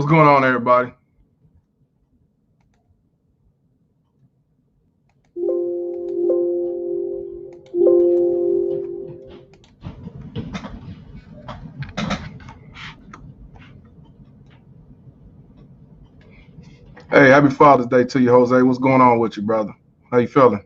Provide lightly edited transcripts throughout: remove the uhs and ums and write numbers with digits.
What's going on, everybody? Hey, happy Father's Day to you, Jose. What's going on with you, brother? How you feeling?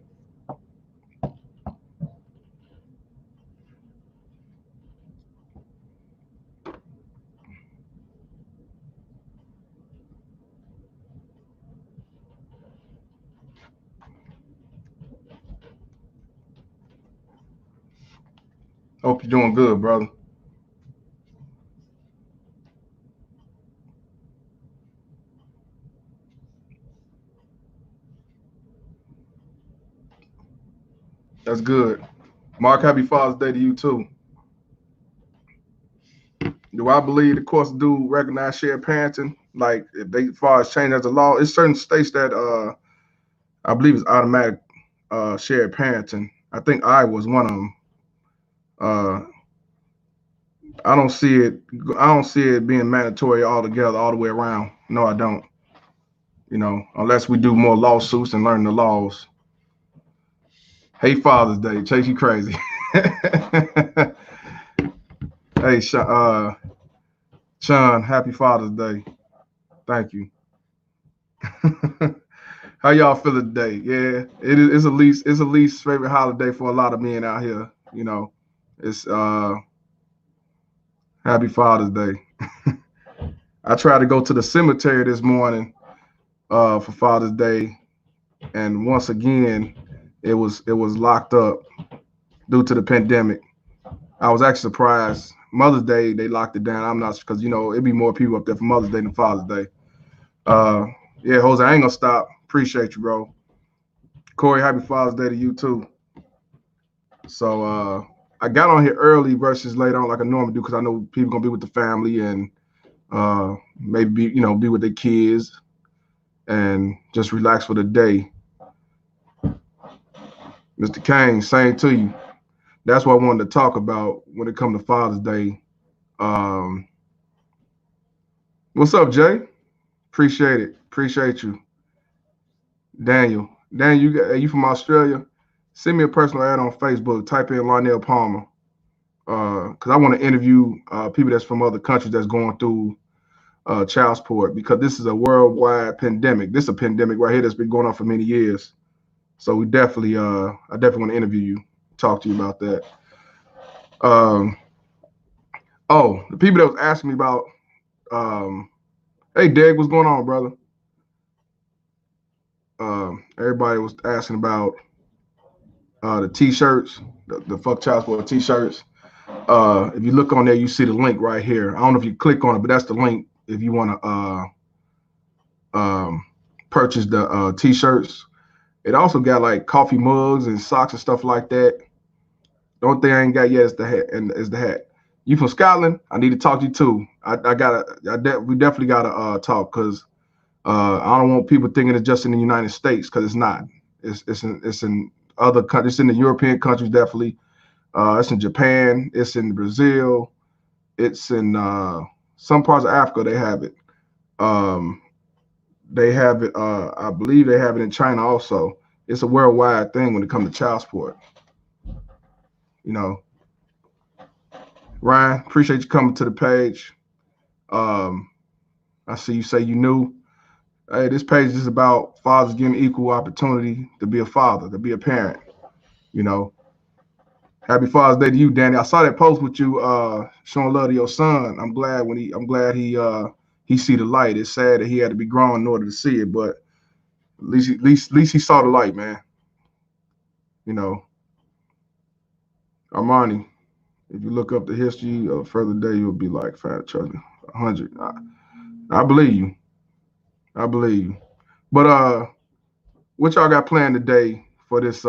Hope you're doing good, brother. That's good. Mark, happy Father's Day to you too. Do I believe the courts do recognize shared parenting? Like if they as far as change as a law, it's certain states that I believe is automatic shared parenting. I think I was one of them. Uh I don't see it I don't see it being mandatory altogether all the way around. No, I don't. Unless we do more lawsuits and learn the laws. Hey, Father's Day, Chase, you crazy. Hey, Sean, happy Father's Day. Thank you. How y'all feeling today? Yeah, it's a least favorite holiday for a lot of men out here. It's Happy Father's Day. I tried to go to the cemetery this morning for Father's Day, and once again, it was locked up due to the pandemic. I was actually surprised. Mother's Day they locked it down. I'm not because it'd be more people up there for Mother's Day than Father's Day. Uh, yeah, Jose, I ain't gonna stop. Appreciate you, bro. Corey, happy Father's Day to you too. So I got on here early versus later on like I normally do because I know people gonna be with the family and maybe be with their kids and just relax for the day. Mr. Kane, same to you. That's what I wanted to talk about when it comes to Father's Day. Um, what's up, Jay? Appreciate it. Appreciate you. Daniel, you from Australia? Send me a personal ad on Facebook. Type in Larnell Palmer. Because I want to interview people that's from other countries that's going through child support because this is a worldwide pandemic. This is a pandemic right here that's been going on for many years. So I definitely want to interview you, talk to you about that. Um, oh, the people that was asking me about, hey, Deg, what's going on, brother? Everybody was asking about the t-shirts, the fuck child support t-shirts. If you look on there, you see the link right here. I don't know if you click on it, but that's the link if you want to purchase the t-shirts. It also got like coffee mugs and socks and stuff like that. The only thing I ain't got yet is the hat. And is the hat. You from Scotland? I need to talk to you too. We definitely gotta talk because I don't want people thinking it's just in the United States because it's not. It's in other countries. It's in the European countries definitely. It's in Japan. It's in Brazil. It's in some parts of Africa. They have it. Um, they have it. I believe they have it in China also. It's a worldwide thing when it comes to child support. You know, Ryan, appreciate you coming to the page. Um, I see you say you knew. Hey, this page is about fathers getting equal opportunity to be a father, to be a parent. You know, happy Father's Day to you, Danny. I saw that post with you showing love to your son. I'm glad he see the light. It's sad that he had to be grown in order to see it, but at least he saw the light, man. You know, Armani, if you look up the history of further day, you'll be like fat children. 100. I believe you. I believe you. But what y'all got planned today for this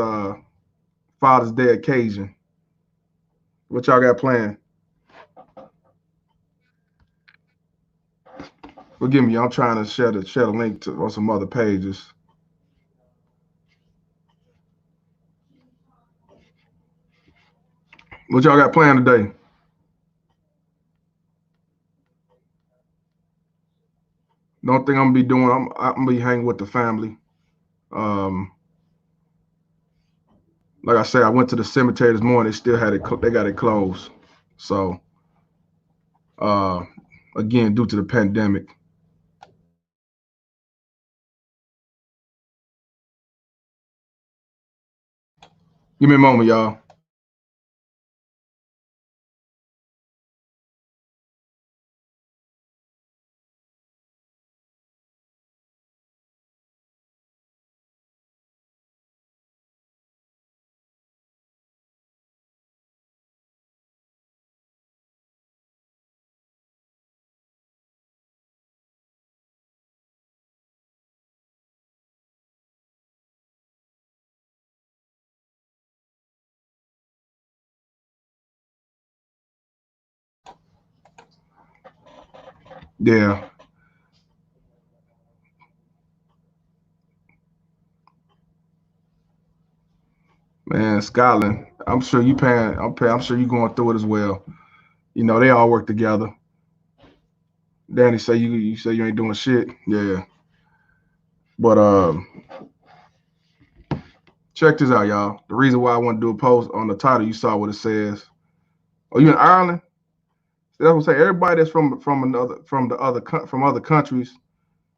Father's Day occasion? What y'all got planned? Forgive me, I'm trying to share the link to on some other pages. What y'all got planned today? only thing I'm gonna be doing, I'm gonna be hanging with the family. Um, like I said, I went to the cemetery this morning. They still had it. They got it closed. So uh, again, due to the pandemic. Give me a moment, y'all. Yeah, man, Scotland. I'm sure you paying. I'm sure you going through it as well. You know, they all work together. Danny say you say you ain't doing shit. Yeah, but check this out, y'all. The reason why I want to do a post on the title, you saw what it says. Oh, you in Ireland? That's what I'm saying. Everybody that's from other countries,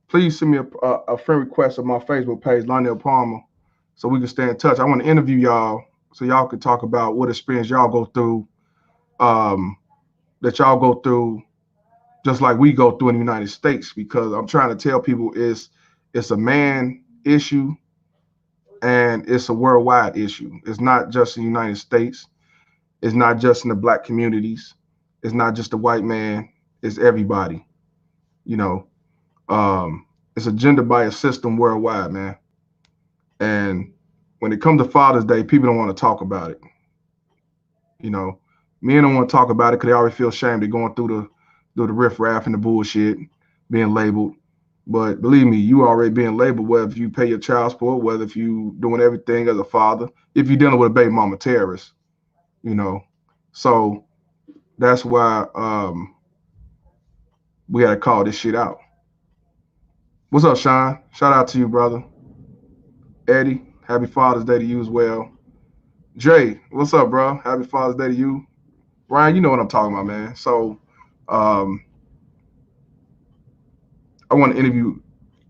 please send me a friend request on my Facebook page, Lionel Palmer, so we can stay in touch. I want to interview y'all so y'all can talk about what experience y'all go through, um, that y'all go through just like we go through in the United States. Because I'm trying to tell people it's a man issue and it's a worldwide issue. It's not just in the United States. It's not just in the black communities. It's not just the white man. It's everybody. You know, it's a gender bias system worldwide, man. And when it comes to Father's Day, people don't want to talk about it. You know, men don't want to talk about it because they already feel ashamed. They're going through the riffraff and the bullshit, being labeled. But believe me, you already being labeled, whether if you pay your child support, whether if you doing everything as a father, if you're dealing with a baby mama terrorist, you know. So that's why we had to call this shit out. What's up, Sean? Shout out to you, brother. Eddie, happy Father's Day to you as well. Jay, what's up, bro? Happy Father's Day to you. Ryan, you know what I'm talking about, man. So um, I want to interview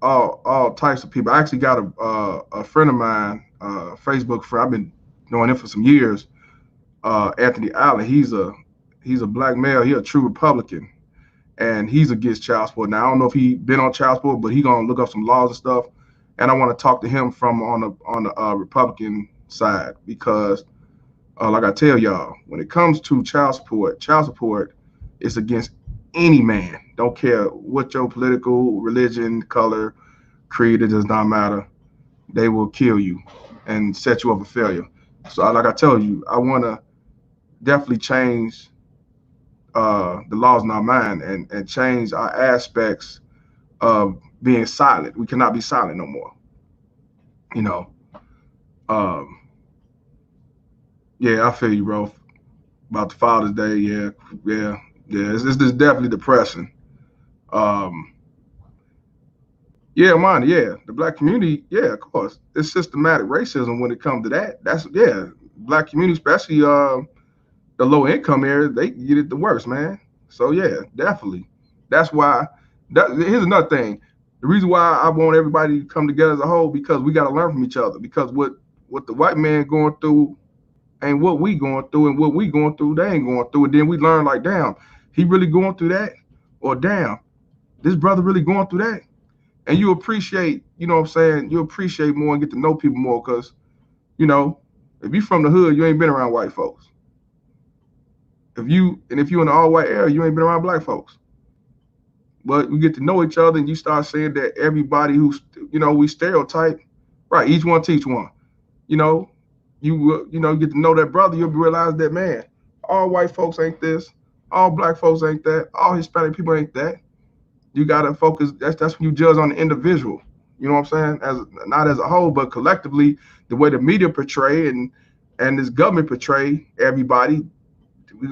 all types of people. I actually got a friend of mine, Facebook friend. I've been knowing him for some years. Anthony Allen. He's a black male. He's a true Republican, and he's against child support. Now I don't know if he been on child support, but he gonna look up some laws and stuff. And I want to talk to him from on the Republican side because, like I tell y'all, when it comes to child support is against any man. Don't care what your political, religion, color, creed. It does not matter. They will kill you and set you up for failure. So, like I tell you, I want to definitely change the laws in our mind and change our aspects of being silent. We cannot be silent no more. You know. Um, yeah, I feel you, bro. About the Father's Day. Yeah, yeah, yeah. It's definitely depressing. Um, yeah, man. Yeah, the black community. Yeah, of course, it's systematic racism when it comes to that. That's yeah, black community, especially the low income areas, they get it the worst, man. So yeah, definitely. That's why. Here's another thing. The reason why I want everybody to come together as a whole because we got to learn from each other. Because what the white man going through ain't what we going through, and what we going through, they ain't going through. And then we learn like, damn, he really going through that, or damn, this brother really going through that. And you appreciate, you know what I'm saying? You appreciate more and get to know people more because, you know, if you from the hood, you ain't been around white folks. If you in the all white area, you ain't been around black folks. But we get to know each other, and you start saying that everybody who's, you know, we stereotype, right? Each one teach one. You know, you know, get to know that brother, you'll realize that man, all white folks ain't this, all black folks ain't that, all Hispanic people ain't that. You gotta focus. That's when you judge on the individual. You know what I'm saying? As not as a whole, but collectively, the way the media portray and this government portray everybody,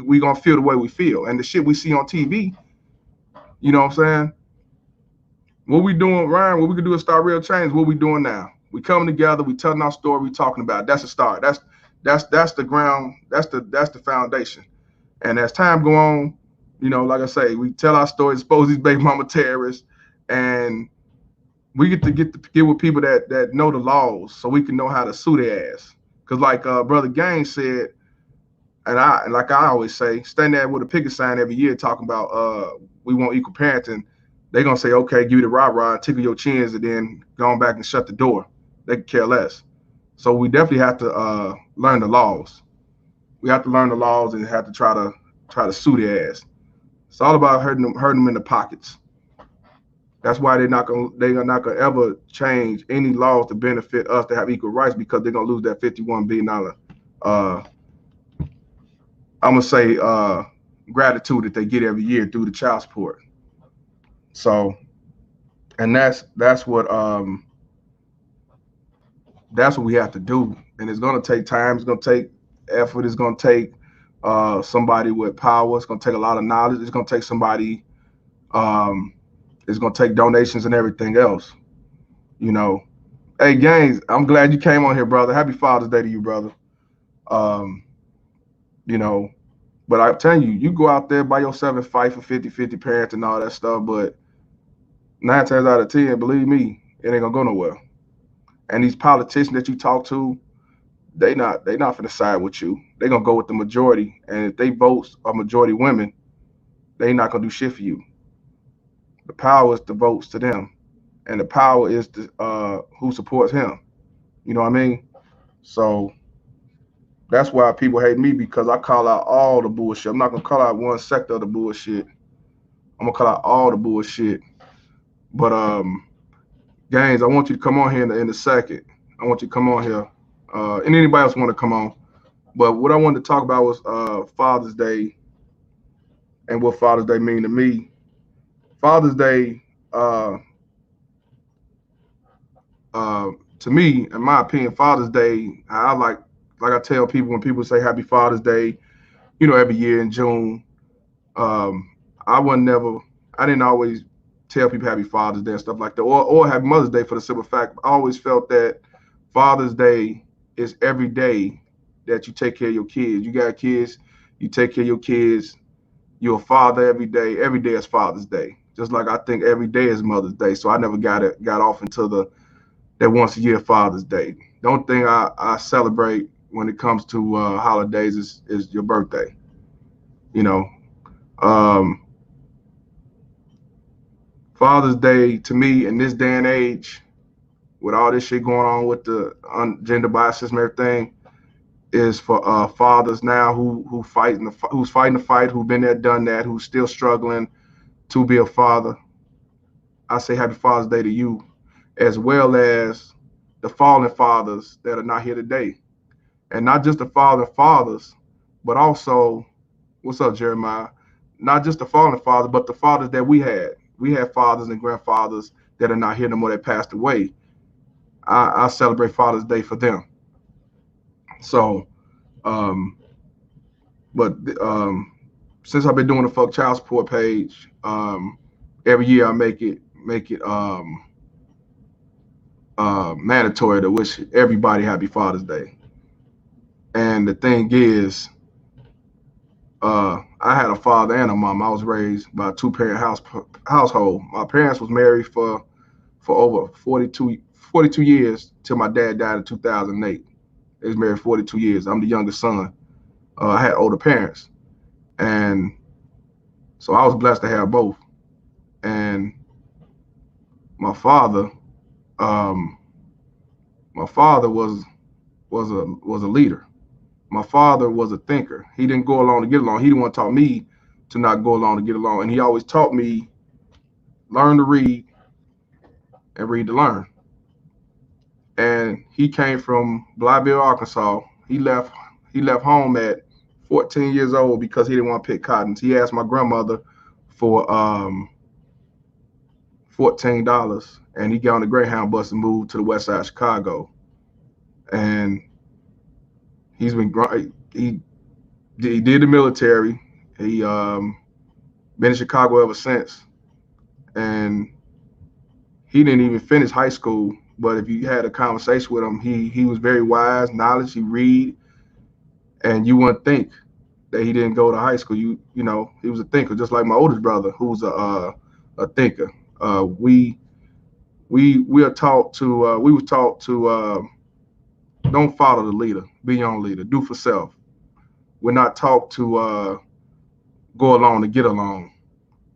we gonna feel the way we feel, and the shit we see on TV. You know what I'm saying? What we doing, Ryan? What we can do is start real change. What we doing now? We coming together. We telling our story. We talking about it. That's a start. That's the ground. That's the foundation. And as time go on, like I say, we tell our stories, expose these baby mama terrorists, and we get with people that know the laws, so we can know how to sue their ass. Cause like Brother Gang said, and like I always say, stand there with a picket sign every year talking about we want equal parenting. They're gonna say, okay, give you the rah-rah, tickle your chins, and then go on back and shut the door. They can care less. So we definitely have to learn the laws. We have to learn the laws and have to try to sue their ass. It's all about hurting them in the pockets. That's why they're not gonna ever change any laws to benefit us to have equal rights, because they're gonna lose that $51 billion. I'm gonna say gratitude that they get every year through the child support. So, and that's what we have to do, and it's gonna take time. It's gonna take effort. It's gonna take somebody with power. It's gonna take a lot of knowledge. It's gonna take somebody. Um, it's gonna take donations and everything else. You know. Hey, Gaines, I'm glad you came on here, brother. Happy Father's Day to you, brother. Um, you know, but I'm telling you, you go out there by yourself and fight for 50-50 parents and all that stuff, but 9 times out of 10, believe me, it ain't gonna go nowhere. And these politicians that you talk to, they not gonna side with you. They gonna go with the majority. And if they vote a majority women, they not gonna do shit for you. The power is the votes to them. And the power is the who supports him. You know what I mean? So that's why people hate me, because I call out all the bullshit. I'm not gonna call out one sector of the bullshit. I'm gonna call out all the bullshit. But Gaines, I want you to come on here in a second. I want you to come on here. And anybody else want to come on. But what I wanted to talk about was Father's Day and what Father's Day mean to me. Father's Day, uh, uh, to me, in my opinion, Father's Day, I like I tell people when people say Happy Father's Day, every year in June. Um, I wasn't never, I didn't always tell people Happy Father's Day and stuff like that, or Happy Mother's Day, for the simple fact I always felt that Father's Day is every day that you take care of your kids. You got kids, you take care of your kids. You're a father every day. Every day is Father's Day. Just like I think every day is Mother's Day. So I never got off into that once a year Father's Day. The only thing I celebrate when it comes to holidays is your birthday. You know, um, Father's Day to me in this day and age, with all this shit going on with the gender biases and everything, is for fathers now who's fighting the fight, who've been there, done that, who's still struggling to be a father. I say Happy Father's Day to you, as well as the fallen fathers that are not here today, and not just the fallen fathers, but also, what's up, Jeremiah? Not just the fallen fathers, but the fathers that we had. We had fathers and grandfathers that are not here no more, that passed away. I celebrate Father's Day for them. So, um, but since I've been doing the Fuck Child Support page, every year I make it mandatory to wish everybody Happy Father's Day. And the thing is, I had a father and a mom. I was raised by a two-parent household. My parents was married for over 42 years till my dad died in 2008. They was married 42 years. I'm the youngest son. I had older parents, and so I was blessed to have both. And my father, um, my father was a leader. My father was a thinker. He didn't go along to get along. He didn't want to taught me to not go along to get along. And he always taught me learn to read and read to learn. And he came from Blytheville, Arkansas. He left home at 14 years old because he didn't want to pick cottons. He asked my grandmother for $14, and he got on the Greyhound bus and moved to the west side of Chicago. And he's been he did the military. He been in Chicago ever since. And He didn't even finish high school, but if you had a conversation with him, he was very wise, knowledge. He read, and you wouldn't think that he didn't go to high school. You know, he was a thinker, just like my oldest brother, who's a thinker. We are taught to we was taught to don't follow the leader, be your own leader, do for self. We're not taught to go along to get along.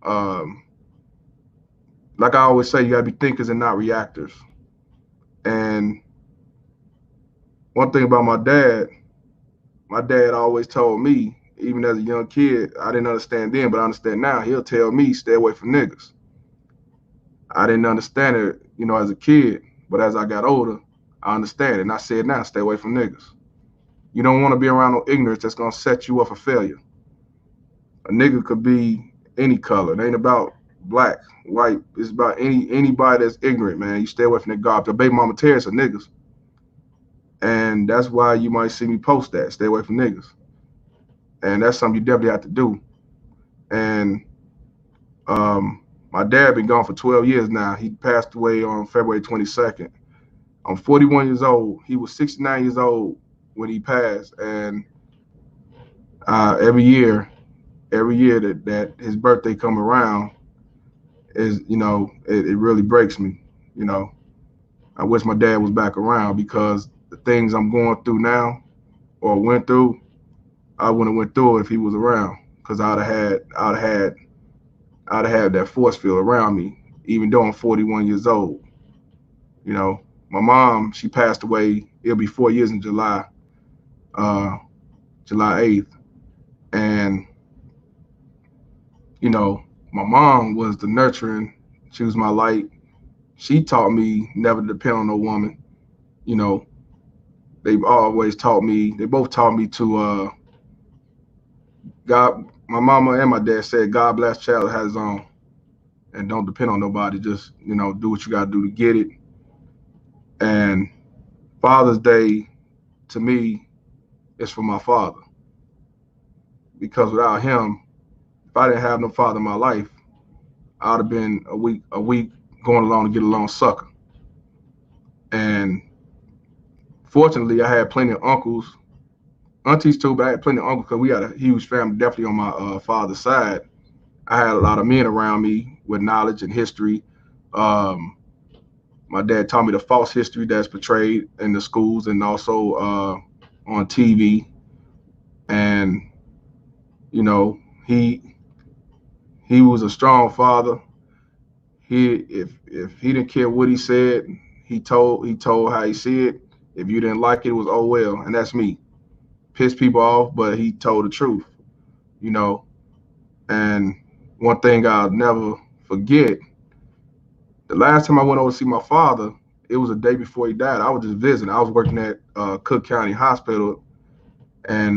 Um, like I always say, you gotta be thinkers and not reactors. And one thing about my dad always told me, even as a young kid, I didn't understand then, but I understand now. He'll tell me, stay away from niggas. I didn't understand it, you know, as a kid, but as I got older, I understand it. And I said now, stay away from niggas. You don't want to be around no ignorance that's gonna set you up for failure. A nigga could be any color. It ain't about black, white. It's about anybody that's ignorant, man. You stay away from that garbage. The baby mama terrorists are niggas. And that's why you might see me post that. Stay away from niggas. And that's something you definitely have to do. And my dad been gone for 12 years now. He passed away on February 22nd. I'm 41 years old. He was 69 years old when he passed. And every year, that his birthday come around is, you know, it really breaks me. You know, I wish my dad was back around because the things I'm going through now or went through, I wouldn't have went through it if he was around because I'd have had that force field around me, even though I'm 41 years old. You know, my mom, she passed away. It'll be 4 years in July, uh, July 8th. And, you know, my mom was the nurturing. She was my light. She taught me never to depend on no woman. You know, they both taught me to, God, my mama and my dad said, God bless child has his own and don't depend on nobody. Just, you know, do what you got to do to get it. And Father's Day to me is for my father because without him, if I didn't have no father in my life, I'd have been a week going along to get along sucker. And fortunately, I had plenty of uncles, aunties too, but I had plenty of uncles because we had a huge family, definitely on my father's side. I had a lot of men around me with knowledge and history. Um, my dad taught me the false history that's portrayed in the schools and also on TV. And you know, he was a strong father. If he didn't care what he said, he told how he see it. If you didn't like it, it was oh well, and that's me. Piss people off, but he told the truth, you know. And one thing I'll never forget, the last time I went over to see my father, it was a day before he died. I was just visiting. I was working at Cook County Hospital and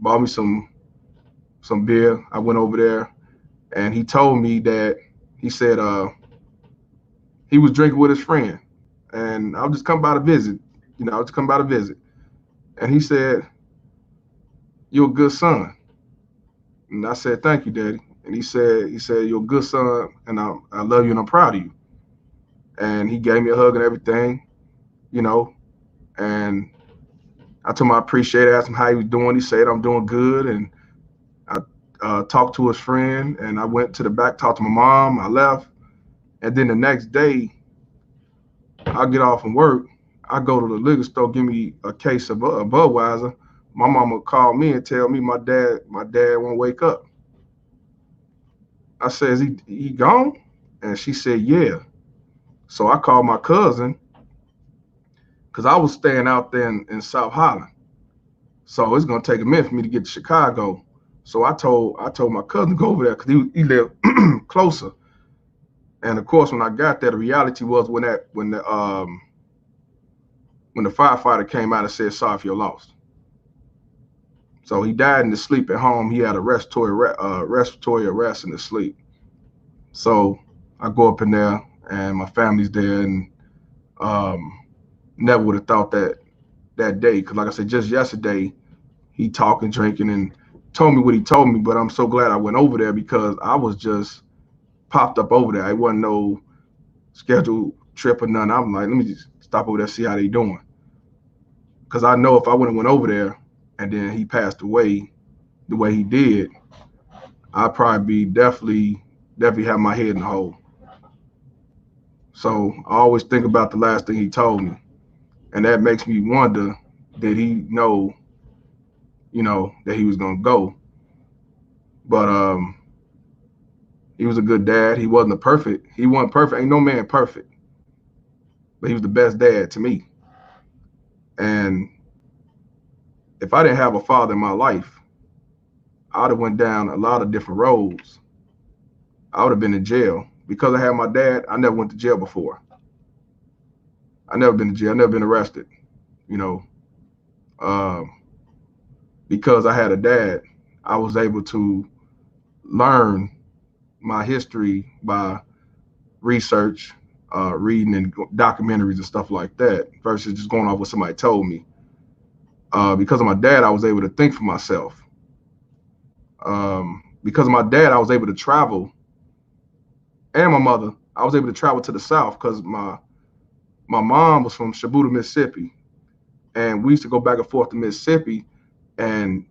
bought me some beer. I went over there and he told me that he said he was drinking with his friend, and I was just come by to visit. You know, I was just come by to visit, and he said, "You're a good son," and I said, "Thank you, Daddy." And he said, "You're a good son, and I love you, and I'm proud of you." And he gave me a hug and everything, you know, and I told him I appreciate it. Asked him how he was doing. He said, "I'm doing good," and I talked to his friend, and I went to the back, talked to my mom. I left, and then the next day I get off from work. I go to the liquor store, give me a case of Budweiser. My mama called me and tell me my dad won't wake up. I said, he gone? And she said, yeah. So I called my cousin because I was staying out there in South Holland. So it's gonna take a minute for me to get to Chicago. So I told my cousin to go over there because he lived closer. And of course, when I got there, the reality was when the firefighter came out and said sorry for your loss. So he died in his sleep at home. He had a respiratory arrest in his sleep. So I go up in there and my family's there, and um, never would have thought that day. Because like I said, just yesterday he talking, drinking, and told me what he told me. But I'm so glad I went over there because I was just popped up over there. I wasn't no scheduled trip or nothing. I'm like, let me just stop over there, see how they doing. Because I know if I would have went over there and then he passed away the way he did, I'd probably be definitely have my head in the hole. So I always think about the last thing he told me, and that makes me wonder, did he know, that he was gonna go? But he was a good dad. He wasn't perfect. He wasn't perfect. Ain't no man perfect, but he was the best dad to me. And if I didn't have a father in my life, I'd have went down a lot of different roads. I would have been in jail because I had my dad. I never went to jail before. I never been to jail. I never been arrested. You know, um, because I had a dad, I was able to learn my history by research, reading and documentaries and stuff like that, versus just going off what somebody told me. Because of my dad, I was able to think for myself. Because of my dad, I was able to travel, and my mother, I was able to travel to the South because my mom was from Shabuta, Mississippi, and we used to go back and forth to Mississippi, and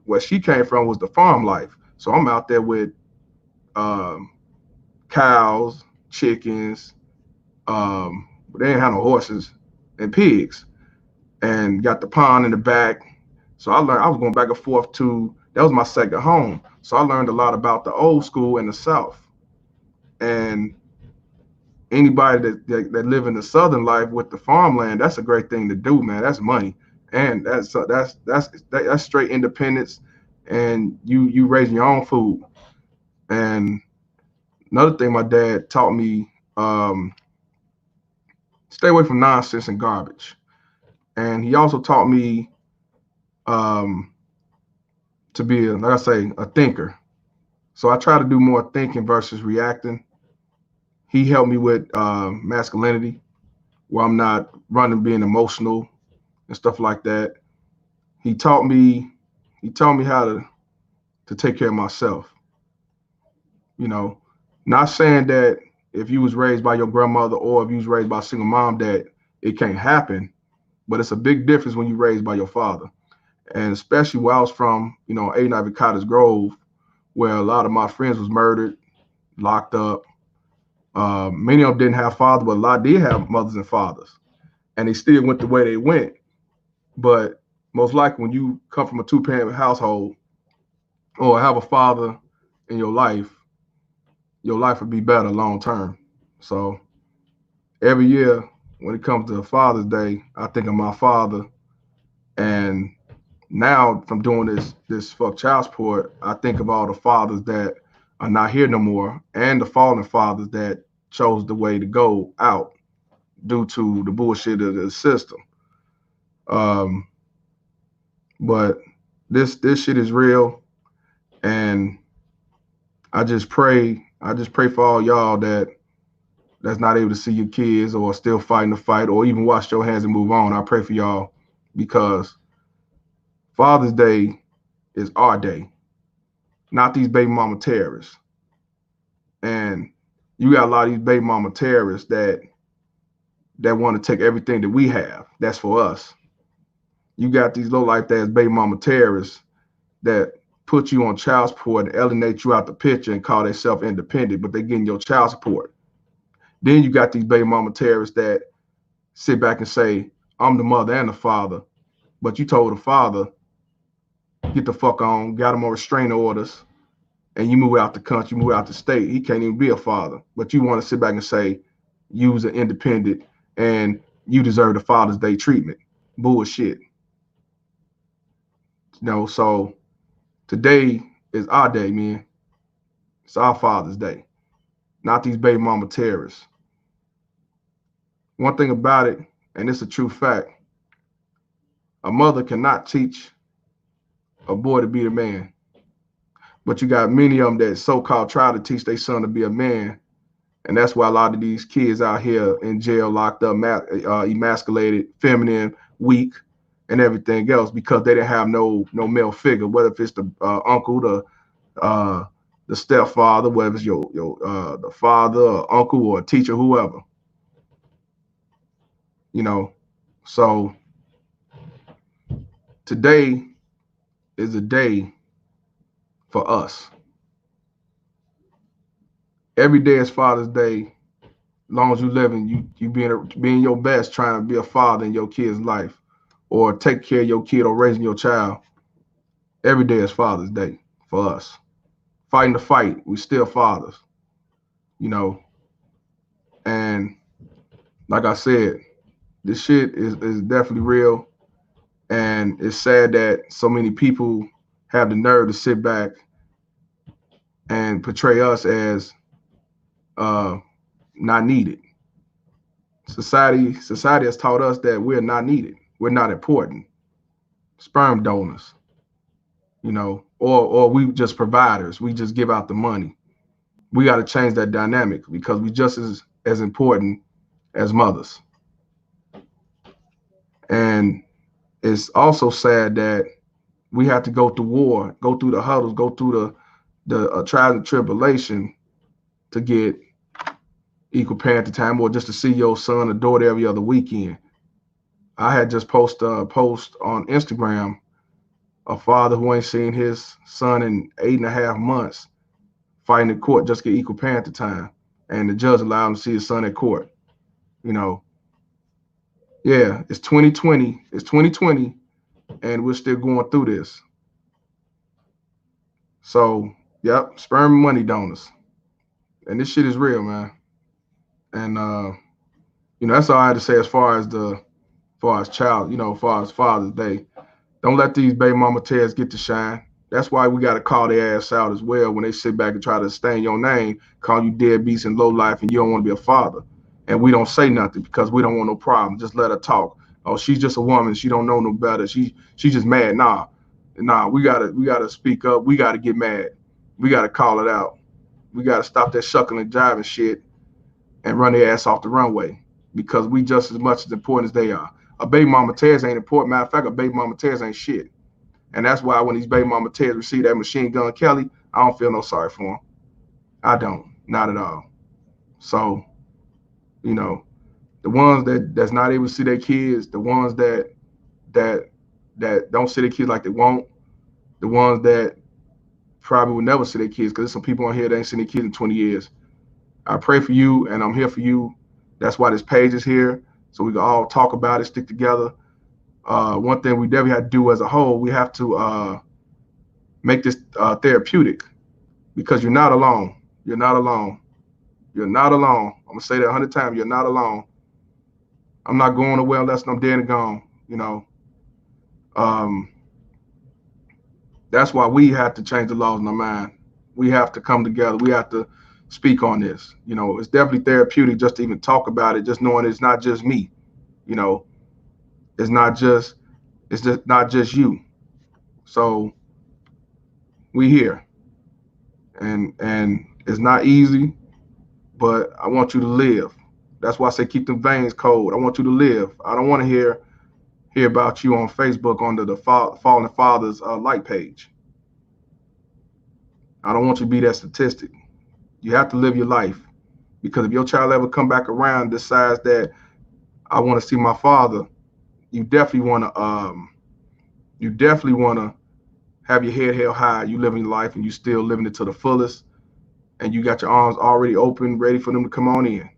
where she came from was the farm life. So I'm out there with um, cows, chickens. They didn't have no horses and pigs, and got the pond in the back. So I was going back and forth to, that was my second home. So I learned a lot about the old school in the South. And anybody that live in the Southern life with the farmland, that's a great thing to do, man. That's money, and that's straight independence, and you raising your own food. And another thing my dad taught me, stay away from nonsense and garbage. And he also taught me um, to be, like I say, a thinker. So I try to do more thinking versus reacting. He helped me with masculinity, where I'm not running, being emotional and stuff like that. He taught me, he taught me how to take care of myself. You know, not saying that if you was raised by your grandmother or if you was raised by a single mom that it can't happen, but it's a big difference when you're raised by your father. And especially where I was from, 89 Cottage Grove, where a lot of my friends was murdered, locked up. Many of them didn't have fathers, but a lot did have mothers and fathers, and they still went the way they went. But most likely, when you come from a two-parent household or have a father in your life would be better long term. So every year, when it comes to Father's Day, I think of my father. And now, from doing this fuck child support, I think of all the fathers that are not here no more, and the fallen fathers that chose the way to go out due to the bullshit of the system. Um, but this shit is real, and I just pray for all y'all that's not able to see your kids or still fighting the fight or even wash your hands and move on. I pray for y'all because Father's Day is our day, not these baby mama terrorists. And you got a lot of these baby mama terrorists that want to take everything that we have. That's for us. You got these low life ass baby mama terrorists that put you on child support and alienate you out the picture and call themselves independent, but they getting your child support. Then you got these baby mama terrorists that sit back and say, I'm the mother and the father, but you told the father, get the fuck on, got him on restraining orders, and you move out the country, move out the state. He can't even be a father, but you want to sit back and say, you was an independent and you deserve the Father's Day treatment. Bullshit. So today is our day, man. It's our Father's Day, not these baby mama terrorists. One thing about it, and it's a true fact, a mother cannot teach a boy to be a man. But you got many of them that so-called try to teach their son to be a man. And that's why a lot of these kids out here in jail, locked up, emasculated, feminine, weak, and everything else because they didn't have no male figure, whether if it's the uncle, the stepfather, whether it's your the father or uncle or a teacher, whoever. you know. So today is a day for us. Every day is Father's Day. As long as you living, you being your best, trying to be a father in your kid's life, or take care of your kid or raising your child. Every day is Father's Day for us. Fighting the fight, we still fathers, you know. And like I said, this shit is definitely real, and it's sad that so many people have the nerve to sit back and portray us as uh, not needed. Society has taught us that we're not needed. We're not important. Sperm donors, or we just providers. We just give out the money. We got to change that dynamic because we just as important as mothers. And it's also sad that we have to go through war, go through the huddles, go through the trials and tribulation to get equal parenting time, or just to see your son or daughter every other weekend. I had just posted a post on Instagram, a father who ain't seen his son in 8.5 months fighting in court just to get equal parenting time, and the judge allowed him to see his son at court. You know, yeah, it's 2020. It's 2020, and we're still going through this. So, yep, sperm and money donors, and this shit is real, man. And that's all I had to say as far as child, as far as Father's Day. Don't let these baby mama tears get to shine. That's why we got to call their ass out as well when they sit back and try to stain your name, call you deadbeats and low life, and you don't want to be a father. And we don't say nothing because we don't want no problem. Just let her talk. Oh, she's just a woman. She don't know no better. She's just mad. Nah. We gotta speak up. We gotta get mad. We gotta call it out. We gotta stop that shucking and jiving shit and run their ass off the runway because we just as much as important as they are. A baby mama tears ain't important. Matter of fact, a baby mama tears ain't shit. And that's why when these baby mama tears receive that Machine Gun Kelly, I don't feel no sorry for them. I don't, not at all. So, you know, the ones that's not able to see their kids, the ones that don't see their kids like they want, the ones that probably will never see their kids, because there's some people on here that ain't seen their kids in 20 years. I pray for you, and I'm here for you. That's why this page is here, so we can all talk about it, stick together. One thing we definitely have to do as a whole, we have to make this therapeutic, because you're not alone. You're not alone. You're not alone. I'm gonna say that 100 times. You're not alone. I'm not going nowhere unless I'm dead and gone. Um, that's why we have to change the laws in our mind. We have to come together. We have to speak on this. It's definitely therapeutic just to even talk about it, just knowing it's not just me. You know, it's just not just you. So we here, and it's not easy, but I want you to live. That's why I say keep them veins cold. I want you to live. I don't want to hear about you on Facebook under the Fallen Fathers like page. I don't want you to be that statistic. You have to live your life, because if your child ever come back around and decides that I want to see my father, you definitely want to have your head held high. You living your life and you still living it to the fullest, and you got your arms already open, ready for them to come on in.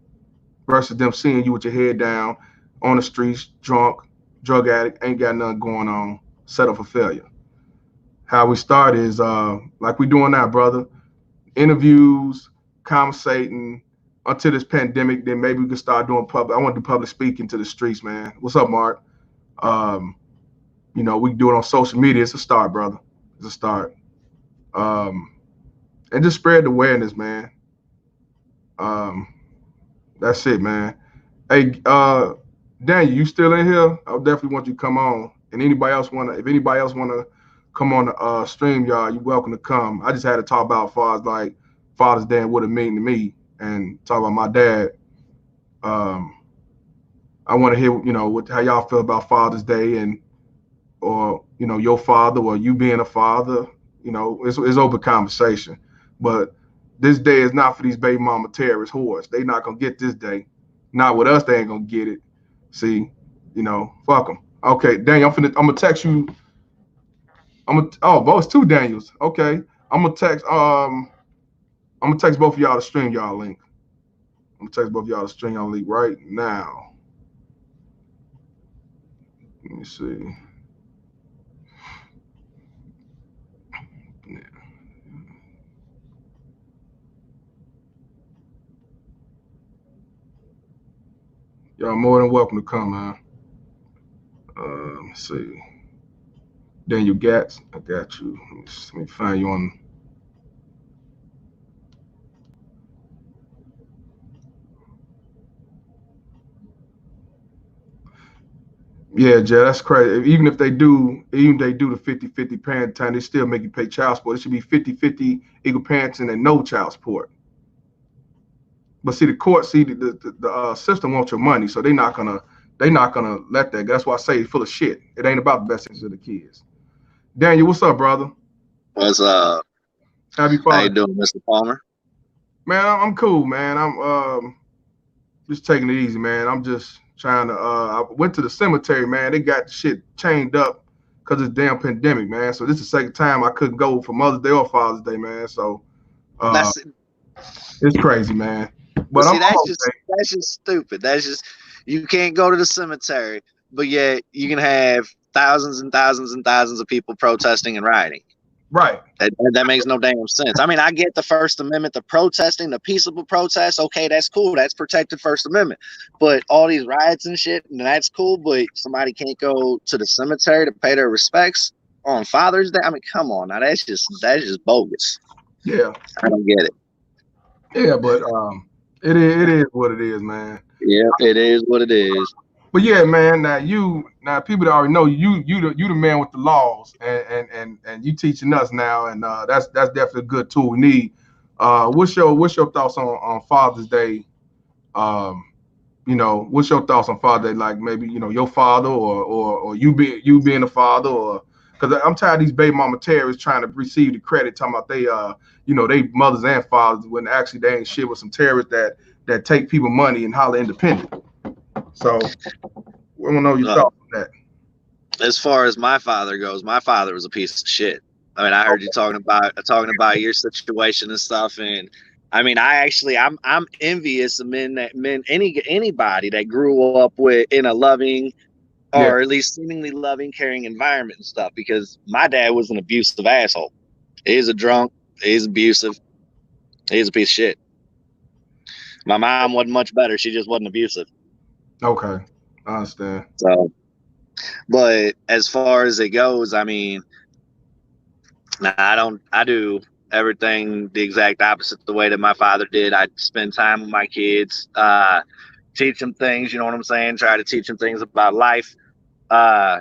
Versus them seeing you with your head down on the streets, drunk, drug addict, ain't got nothing going on, set up for failure. How we start is like we doing now, brother. Interviews, conversating until this pandemic. Then maybe we can start doing public. I want to do public speaking to the streets, man. What's up, Mark? Um, we can do it on social media. It's a start, brother. It's a start. And just spread the awareness, man. Um, that's it, man. Hey, Daniel, you still in here? I would definitely want you to come on. And if anybody else wanna come on the stream, y'all, you're welcome to come. I just had to talk about Father's Day and what it mean to me, and talk about my dad. Um, I want to hear, how y'all feel about Father's Day, or your father, or you being a father. It's open conversation. But this day is not for these baby mama terrorist whores. They not gonna get this day. Not with us, they ain't gonna get it. See, you know, fuck them. Okay, Daniel, I'm gonna text you. Both two Daniels. Okay, I'm gonna text both of y'all the stream y'all link. I'm gonna text both of y'all the stream y'all link right now. Let me see. Y'all more than welcome to come, man. Let's see. Daniel Gatz, I got you. Let me find you on. Yeah, Jay, that's crazy. Even if they do the 50-50 parent time, they still make you pay child support. It should be 50-50 equal parenting and no child support. But see, the court, the system wants your money, so they're not gonna let that. That's why I say it's full of shit. It ain't about the best interest of the kids. Daniel, what's up, brother? What's up? Happy How you Father. doing, Mr. Palmer? Man, I'm cool, man. I'm just taking it easy, man. I'm just trying to. I went to the cemetery, man. They got shit chained up because it's damn pandemic, man. So this is the second time I couldn't go for Mother's Day or Father's Day, man. So That's it's crazy, man. But But see, I'm that's okay. just stupid. That's just you can't go to the cemetery, but yet you can have thousands and thousands and thousands of people protesting and rioting. Right. That makes no damn sense. I mean, I get the First Amendment, the protesting, the peaceable protest. Okay, that's cool. That's protected First Amendment. But all these riots and shit, and that's cool. But somebody can't go to the cemetery to pay their respects on Father's Day. I mean, come on, now that's just bogus. Yeah. I don't get it. Yeah, but it is what it is, man. Yeah, it is what it is. But yeah, man. Now people that already know you the man with the laws, and you teaching us now, and that's definitely a good tool we need. What's your thoughts on Father's Day? Um, what's your thoughts on Father Day? Like maybe your father or you being a father, or because I'm tired of these baby mama terrorists trying to receive the credit, talking about they mothers and fathers when actually they ain't shit with some terrorists that take people money and holler independent. So I don't know your thoughts on that. As far as my father goes, my father was a piece of shit. I mean, I heard you talking about your situation and stuff, and I mean, I'm envious of anybody that grew up in a loving Yeah. or at least seemingly loving, caring environment and stuff. Because my dad was an abusive asshole. He's a drunk. He's abusive. He's a piece of shit. My mom wasn't much better. She just wasn't abusive. Okay, I understand. So, but as far as it goes, I mean, I don't. I do everything the exact opposite the way that my father did. I spend time with my kids, teach them things. You know what I'm saying? Try to teach them things about life. Uh,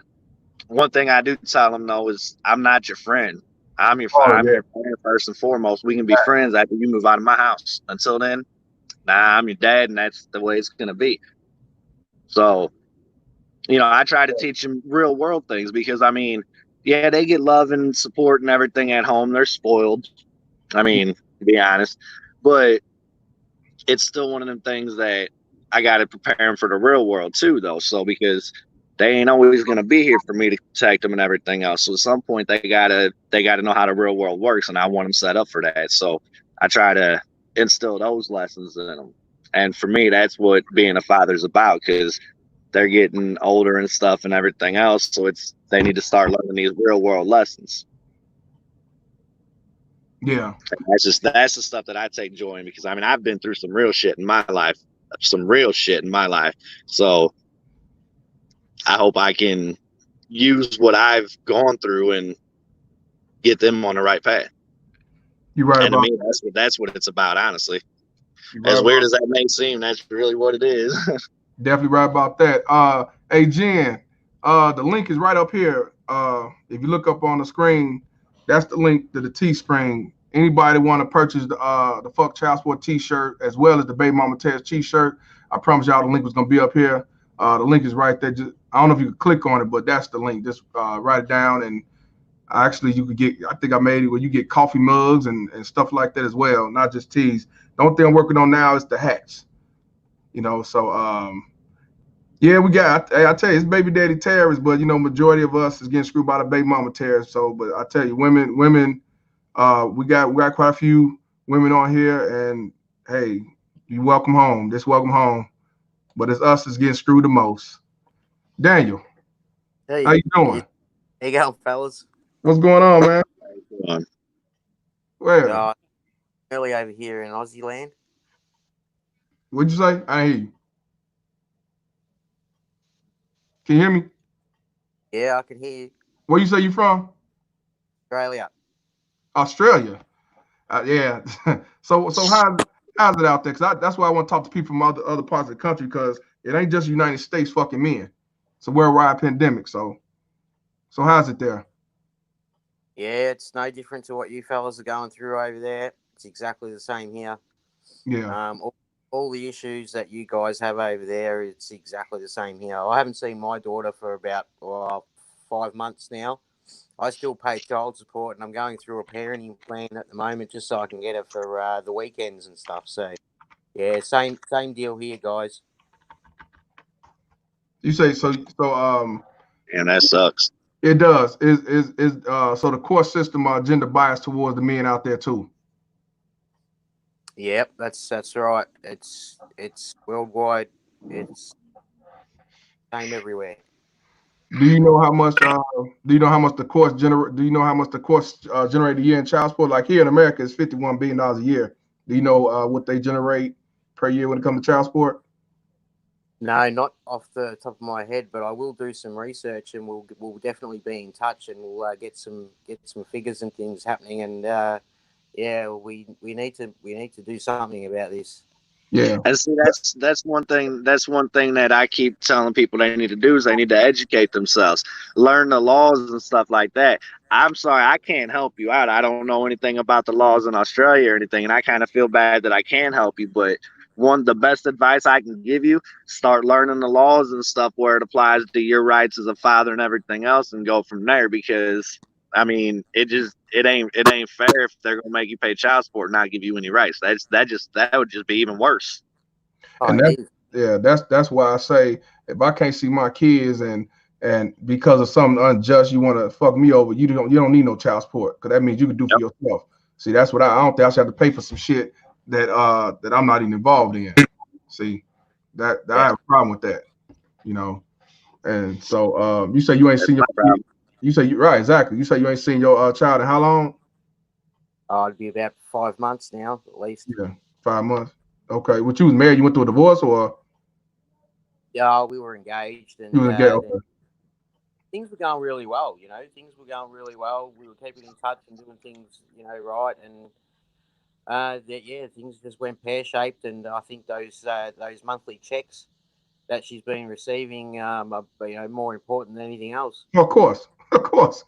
One thing I do tell them though is I'm not your friend. Oh I'm yeah. your friend first and foremost. We can be friends after you move out of my house. Until then, nah, I'm your dad, and that's the way it's gonna be. So, I try to teach them real world things because I mean, yeah, they get love and support and everything at home. They're spoiled. I mean, to be honest, but it's still one of them things that I got to prepare them for the real world too, though. So because they ain't always gonna be here for me to protect them and everything else. So at some point they gotta know how the real world works, and I want them set up for that. So I try to instill those lessons in them. And for me, that's what being a father's about because they're getting older and stuff and everything else. So they need to start learning these real world lessons. Yeah. That's the stuff that I take joy in because I mean I've been through some real shit in my life, some real shit in my life. So I hope I can use what I've gone through and get them on the right path. You're right And to about me, that's what it's about. Honestly, you're right as weird about as that may seem, that's really what it is. Definitely right about that. Hey Jen, the link is right up here. If you look up on the screen, that's the link to the Teespring. Anybody want to purchase the Fuck Child Support T-shirt as well as the Baby Mama Test T-shirt? I promise y'all the link was gonna be up here. The link is right there. I don't know if you can click on it, but that's the link. Just write it down, and actually you could get. I think I made it where you get coffee mugs and stuff like that as well, not just teas. The only thing I'm working on now is the hats. So Yeah, we got. I tell you, it's baby daddy terrorists, but you know, majority of us is getting screwed by the baby mama terrorists. So, but I tell you, women, we got quite a few women on here, and hey, you welcome home. This welcome home, but it's us that's getting screwed the most. Daniel, how Hey, you doing? how you going, fellas? What's going on, man? Well, Uh, Early over here in Aussie land. what'd you say? I ain't hear you. Can you hear me? Yeah, I can hear you. Where you say you from? Australia. Australia. Yeah. So how's it out there? Because that's why I want to talk to people from other parts of the country because it ain't just United States fucking men. It's a worldwide pandemic. So how's it there? Yeah, it's no different to what you fellas are going through over there. It's exactly the same here. Yeah. All the issues that you guys have over there, it's exactly the same here. I haven't seen my daughter for about 5 months now. I still pay child support, and I'm going through a parenting plan at the moment just so I can get her for the weekends and stuff. So, yeah, same deal here, guys. You say so. And that sucks. It does. Is so the court system gender biased towards the men out there too. Yep, that's right. It's worldwide. It's same everywhere. Do you know how much? Do you know how much the courts generate? Do you know how much the courts generate a year in child support? Like here in America, it's $51 billion a year. Do you know what they generate per year when it comes to child support? No, not off the top of my head, but I will do some research, and we'll definitely be in touch, and we'll get some figures and things happening, and yeah, we need to do something about this. Yeah, And see, that's one thing. That's one thing that I keep telling people they need to do is they need to educate themselves, learn the laws and stuff like that. I'm sorry, I can't help you out. I don't know anything about the laws in Australia or anything, and I kind of feel bad that I can't help you. But the best advice I can give you: start learning the laws and stuff where it applies to your rights as a father and everything else, and go from there. Because I mean, it ain't fair if they're gonna make you pay child support and not give you any rights. That would just be even worse. Oh, and it that is. yeah, that's why I say if I can't see my kids and because of something unjust, you want to fuck me over, you don't need no child support because that means you can do for Yep. yourself. See, that's what I don't think I should have to pay for some shit that I'm not even involved in. See, that I Yeah. have a problem with that, you know. And so you say you ain't That's seen my your problem. you say you right exactly. You say you ain't seen your child in how long? Oh, it'd be about 5 months now, at least. Yeah, 5 months. Okay, what you was married? You went through a divorce or Yeah, we were engaged, you and was engaged? then things were going really well. Things were going really well. We were keeping in touch and doing things, right, and yeah, things just went pear shaped, and I think those monthly checks that she's been receiving are more important than anything else. Of course, of course.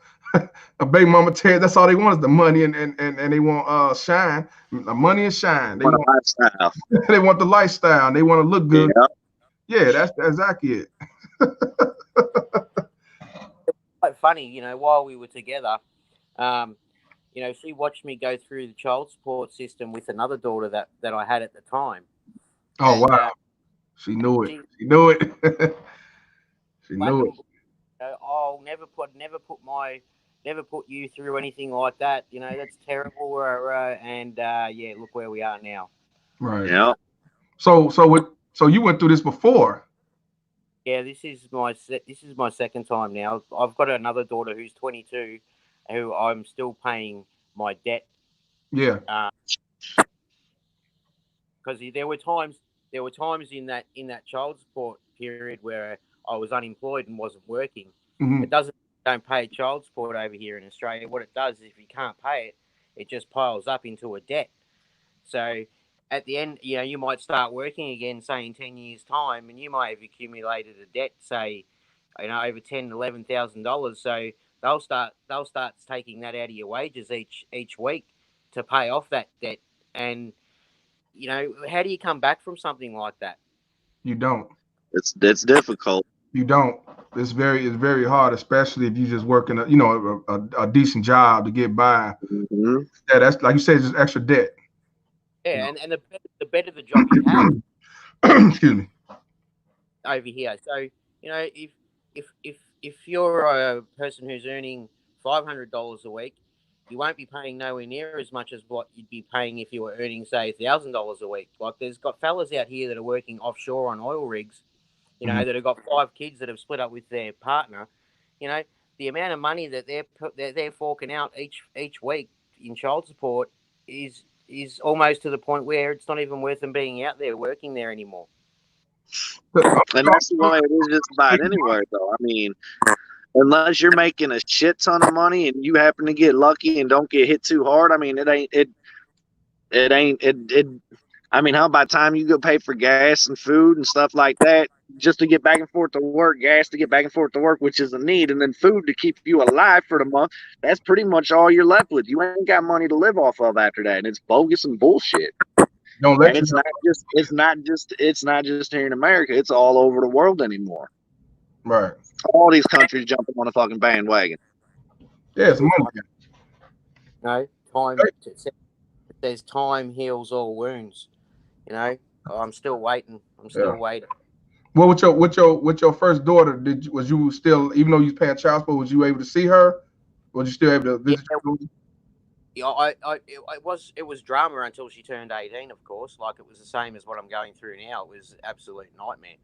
A baby mama tell you that's all they want is the money and they want shine, the money and shine. They Want a want lifestyle. they want the lifestyle. They want to look good. Yeah. Yeah, that's exactly it. Quite funny, while we were together, um, she watched me go through the child support system with another daughter that I had at the time, Oh and wow, she knew it. she She knew it. She black knew it. and oh, never put you through anything like that. That's terrible. And yeah, look where we are now. Right. Yeah. So you went through this before. Yeah, this is my second time now. I've got another daughter who's 22, who I'm still paying my debt. Yeah. Because there were times in that child support period where I was unemployed and wasn't working. Hmm. It doesn't don't pay child support over here in Australia. What it does is if you can't pay it, it just piles up into a debt. So at the end, you might start working again, say in 10 years' time, and you might have accumulated a debt, say, over $10,000, $11,000. So they'll start taking that out of your wages each week to pay off that debt. And how do you come back from something like that? You don't. It's difficult. You don't. It's very hard, especially if you just working a decent job to get by. Hmm. Yeah, that's like you said, just extra debt. You Yeah, and the better the job you have, know. Excuse me. over here. So you know, if you're a person who's earning $500 a week, you won't be paying nowhere near as much as what you'd be paying if you were earning, say, $1,000 a week. Like there's got fellas out here that are working offshore on oil rigs, you know, that have got 5 kids that have split up with their partner. You know, the amount of money that they're forking out each week in child support is almost to the point where it's not even worth them being out there working there anymore. And that's the way it is just about anywhere, though. I mean, unless you're making a shit ton of money and you happen to get lucky and don't get hit too hard, I mean, I mean, how about time you go pay for gas and food and stuff like that just to get back and forth to work, gas to get back and forth to work, which is a need, and then food to keep you alive for the month. That's pretty much all you're left with. You ain't got money to live off of after that, and it's bogus and bullshit. Don't let and it's not just here in America. It's all over the world anymore. Right. All these countries jumping on a fucking bandwagon. Yeah, it's money. No, time. It says time heals all wounds. You know, I'm still waiting. I'm still waiting. Well, with your first daughter, was you still, even though you was paying child support, was you able to see her? Was you still able to visit her? Yeah, it was drama until she turned 18. Of course, like it was the same as what I'm going through now. It was an absolute nightmare.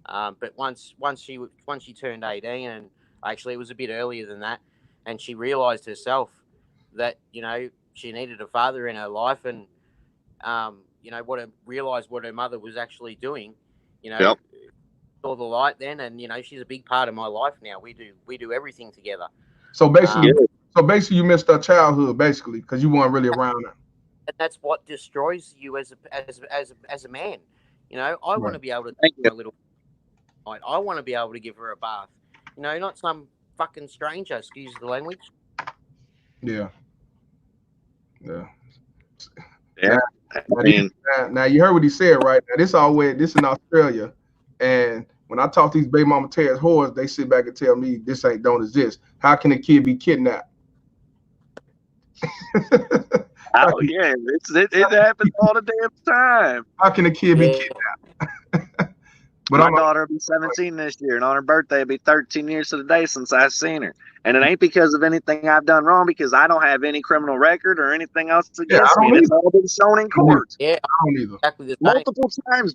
But once she turned 18, and actually it was a bit earlier than that, and she realised herself that, you know, she needed a father in her life, and you know, realised what her mother was actually doing, you know, saw the light then, and you know, she's a big part of my life now. We do everything together. So basically, you missed her childhood, basically, because you weren't really around her. And that's what destroys you as a man. You know, I want to be able to take her a little. I want to be able to give her a bath. You know, not some fucking stranger. Excuse the language. Yeah. Now you heard what he said, right? Now this in Australia, and when I talk to these baby mama Terrors whores, they sit back and tell me this don't exist. How can a kid be kidnapped? Oh yeah, it happens all the damn time. How can a kid be kidnapped? But my daughter will be 17 this year, and on her birthday, it'll be 13 years to the day since I've seen her. And it ain't because of anything I've done wrong, because I don't have any criminal record or anything else against me. It's all been shown in court. Yeah, I don't either. Exactly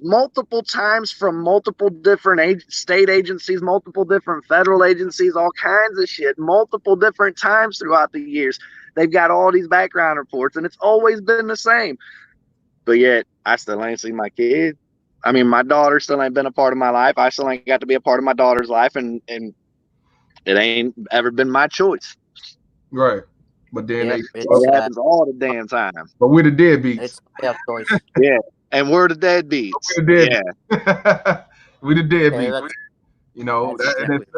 Multiple times from multiple different state agencies, multiple different federal agencies, all kinds of shit, multiple different times throughout the years. They've got all these background reports, and it's always been the same. But yet, I still ain't seen my kid. I mean, my daughter still ain't been a part of my life. I still ain't got to be a part of my daughter's life, and it ain't ever been my choice. Right. But then it happens all the damn time. But we're the deadbeats. It's our choice. Yeah. And we're the deadbeats. Yeah. We're the deadbeats. You know,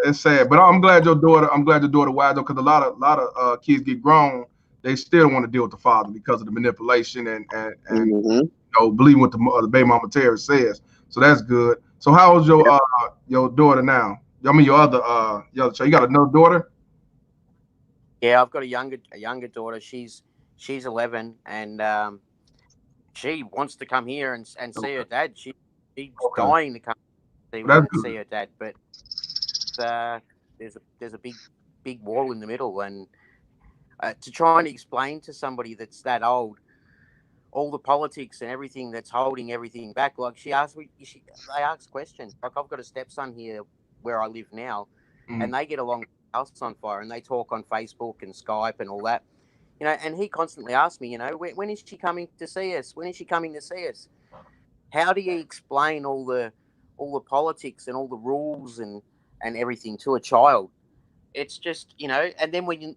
it's sad. But I'm glad your daughter wise, though, because a lot of kids get grown, they still want to deal with the father because of the manipulation and you know, believe what the baby mama Terry says. So that's good. So how old's your daughter now? I mean, your other child. You got another daughter? Yeah, I've got a younger daughter. She's 11, and she wants to come here and see her dad. She's dying to come see her dad, but there's a big wall in the middle, and to try and explain to somebody that's that old all the politics and everything that's holding everything back. Like they ask questions. Like I've got a stepson here where I live now, and they get along with the house on fire, and they talk on Facebook and Skype and all that. You know, and he constantly asks me, you know, when is she coming to see us? When is she coming to see us? How do you explain all the politics and all the rules and everything to a child? It's just, you know, and then when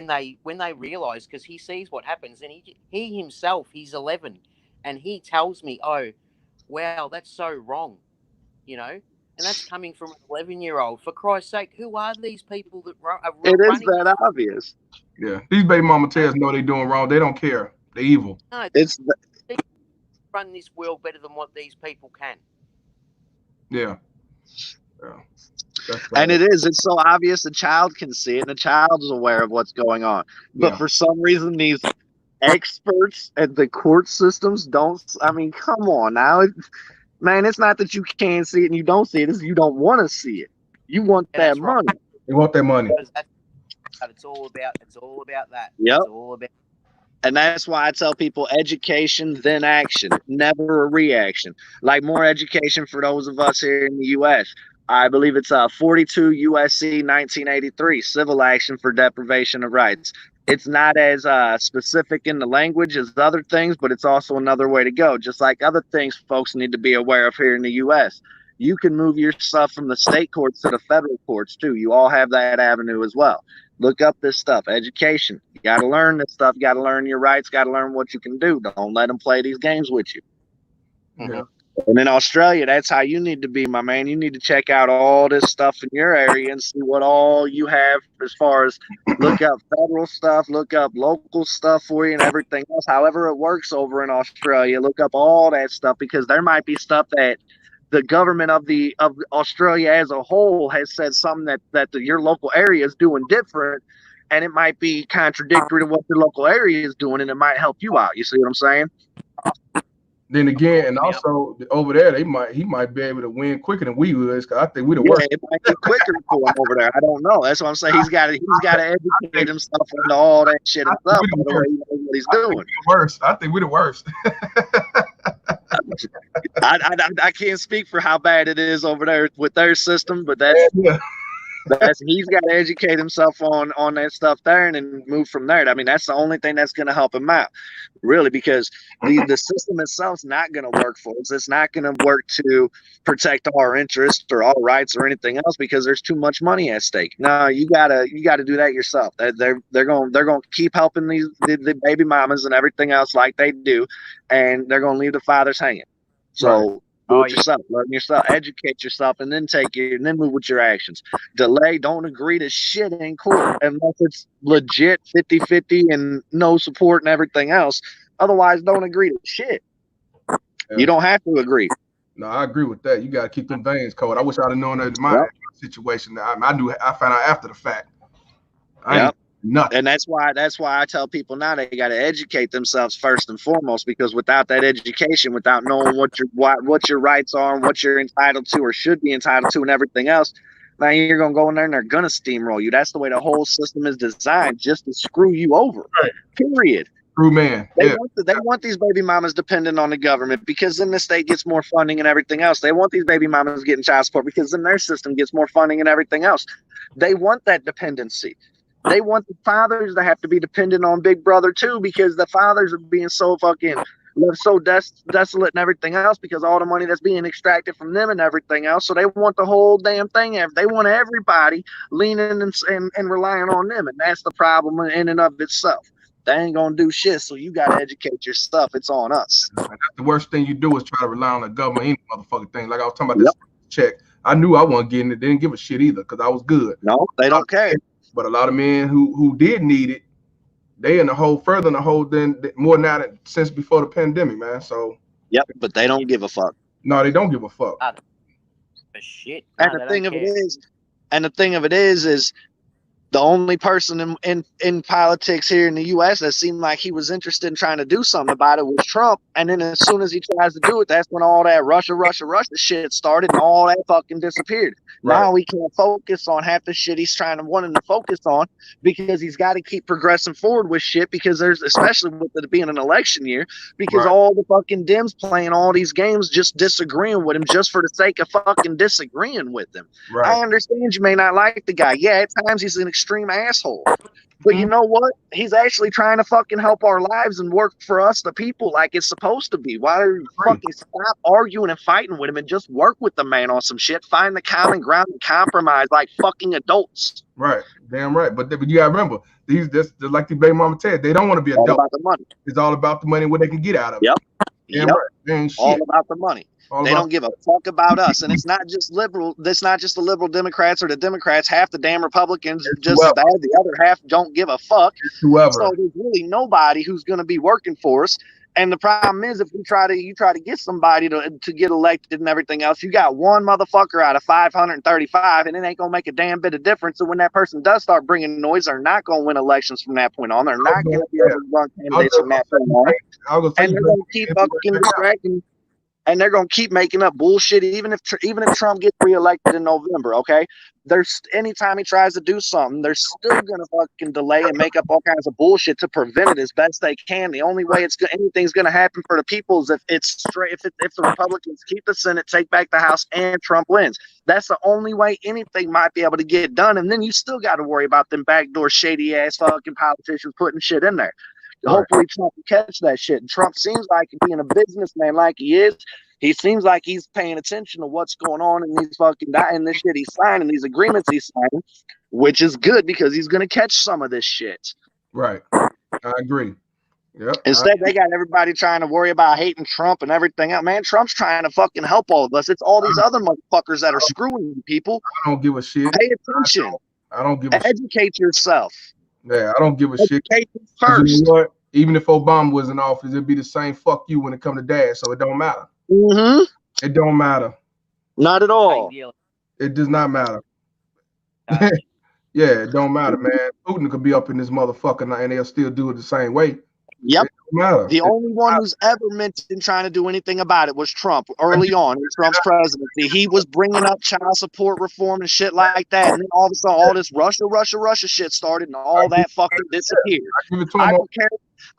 they realize, because he sees what happens, and he himself, he's 11, and he tells me, oh, wow, that's so wrong, you know, and that's coming from an 11-year-old. For Christ's sake, who are these people that are it running? Is that obvious? Yeah, these baby mama Terrors know they're doing wrong. They don't care. They're evil. No, they run this world better than what these people can. Yeah. And it's so obvious the child can see it, and the child is aware of what's going on. But for some reason, these experts at the court systems don't. I mean, come on now. Man, it's not that you can't see it and you don't see it. It's you don't want to see it. You want And that that's right. money. They want their money. Because that's what it's all about. It's all about that. Yep. It's all about. And that's why I tell people education, then action, never a reaction. Like more education for those of us here in the U.S. I believe it's 42 USC 1983, civil action for deprivation of rights. It's not as specific in the language as other things, but it's also another way to go. Just like other things folks need to be aware of here in the U.S. You can move your stuff from the state courts to the federal courts too. You all have that avenue as well. Look up this stuff. Education. You got to learn this stuff. You got to learn your rights. Got to learn what you can do. Don't let them play these games with you. Yeah. And in Australia, that's how you need to be, my man. You need to check out all this stuff in your area and see what all you have as far as look up federal stuff, look up local stuff for you and everything else. However it works over in Australia, look up all that stuff because there might be stuff that the government of Australia as a whole has said something that your local area is doing different, and it might be contradictory to what your local area is doing, and it might help you out. You see what I'm saying? Then again, and also over there, he might be able to win quicker than we would. Cause I think we the worst. It might be quicker for him over there. I don't know. That's what I'm saying. He's got to educate himself into all that shit himself. He knows what he's doing. I think we're the worst. I can't speak for how bad it is over there with their system, but he's got to educate himself on that stuff there and then move from there. I mean, that's the only thing that's going to help him out, really, because the system itself is not going to work for us. It's not going to work to protect our interests or our rights or anything else because there's too much money at stake. No, you gotta do that yourself. They're going to keep helping the baby mamas and everything else like they do, and they're going to leave the fathers hanging. So. Right. Do it yourself, learn yourself, educate yourself, and then move with your actions. Delay, don't agree to shit in court unless it's legit 50-50 and no support and everything else. Otherwise, don't agree to shit. Yeah. You don't have to agree. No, I agree with that. You got to keep them veins cold. I wish I'd have known that in my situation. I found out after the fact. Nothing. And that's why I tell people now they got to educate themselves first and foremost, because without that education, without knowing what your rights are and what you're entitled to or should be entitled to and everything else, man, you're gonna go in there and they're gonna steamroll you. That's the way the whole system is designed, just to screw you over. Right. Period. True, man. They want these baby mamas dependent on the government because then the state gets more funding and everything else. They want these baby mamas getting child support because then their system gets more funding and everything else. They want that dependency. They want the fathers to have to be dependent on Big Brother too, because the fathers are being so fucking left so desolate and everything else because all the money that's being extracted from them and everything else. So they want the whole damn thing. They want everybody leaning and relying on them, and that's the problem in and of itself. They ain't gonna do shit, so you gotta educate yourself. It's on us. That's the worst thing you do is try to rely on the government, any motherfucking thing. Like I was talking about this check. I knew I wasn't getting it. They didn't give a shit either because I was good. No, they don't care. But a lot of men who did need it, they in the hole further in the hole than more now than since before the pandemic, man. So but they don't give a fuck. No, they don't give a fuck. Shit. And the thing of it is the only person in politics here in the U.S. that seemed like he was interested in trying to do something about it was Trump. And then as soon as he tries to do it, that's when all that Russia shit started and all that fucking disappeared. Right. Now he can't focus on half the shit he's wanting to focus on because he's got to keep progressing forward with shit because there's, especially with it being an election year, because all the fucking Dems playing all these games just disagreeing with him just for the sake of fucking disagreeing with him. Right. I understand you may not like the guy. Yeah, at times he's an extreme asshole. But you know what? He's actually trying to fucking help our lives and work for us, the people, like it's supposed to be. Why don't you fucking stop arguing and fighting with him and just work with the man on some shit? Find the common ground and compromise like fucking adults. Right. Damn right. But you gotta remember, they're like the baby mama said, they don't want to be adults. All about the money. It's all about the money, what they can get out of it. Yep. Right. All about the money. They don't give a fuck about us, and it's not just liberal. It's not just the liberal Democrats or the Democrats. Half the damn Republicans are just as bad. The other half don't give a fuck. So there's really nobody who's going to be working for us. And the problem is, if you try to get somebody to get elected and everything else, you got one motherfucker out of 535, and it ain't gonna make a damn bit of difference. So when that person does start bringing noise, they're not gonna win elections from that point on. They're not gonna be able to run candidates from that point on. And they're gonna keep fucking distracting. and they're gonna keep making up bullshit. Even if Trump gets reelected in November, okay, there's anytime he tries to do something, they're still gonna fucking delay and make up all kinds of bullshit to prevent it as best they can. The only way anything's gonna happen for the people is if it's straight. If the Republicans keep the Senate, take back the House, and Trump wins. That's the only way anything might be able to get done. And then you still got to worry about them backdoor shady ass fucking politicians putting shit in there. Right. Hopefully Trump will catch that shit. And Trump seems like being a businessman like he is. He seems like he's paying attention to what's going on in these fucking in this shit he's signing, these agreements he's signing, which is good because he's going to catch some of this shit. Right. I agree. Yep. Instead, they got everybody trying to worry about hating Trump and everything else. Man, Trump's trying to fucking help all of us. It's all these other motherfuckers that are screwing people. I don't give a shit. Pay attention. I don't give a shit. Educate yourself. Yeah, I don't give a shit. First. You know what? Even if Obama was in office, it'd be the same fuck you when it comes to dad, so it don't matter. Mm-hmm. It don't matter. Not at all. It does not matter. Yeah, it don't matter, man. Putin could be up in this motherfucker and they'll still do it the same way. Yep. The only one matter. who's ever mentioned trying to do anything about it was Trump early on in Trump's presidency. He was bringing up child support reform and shit like that. And then all of a sudden, all this Russia shit started and all that fucking disappeared.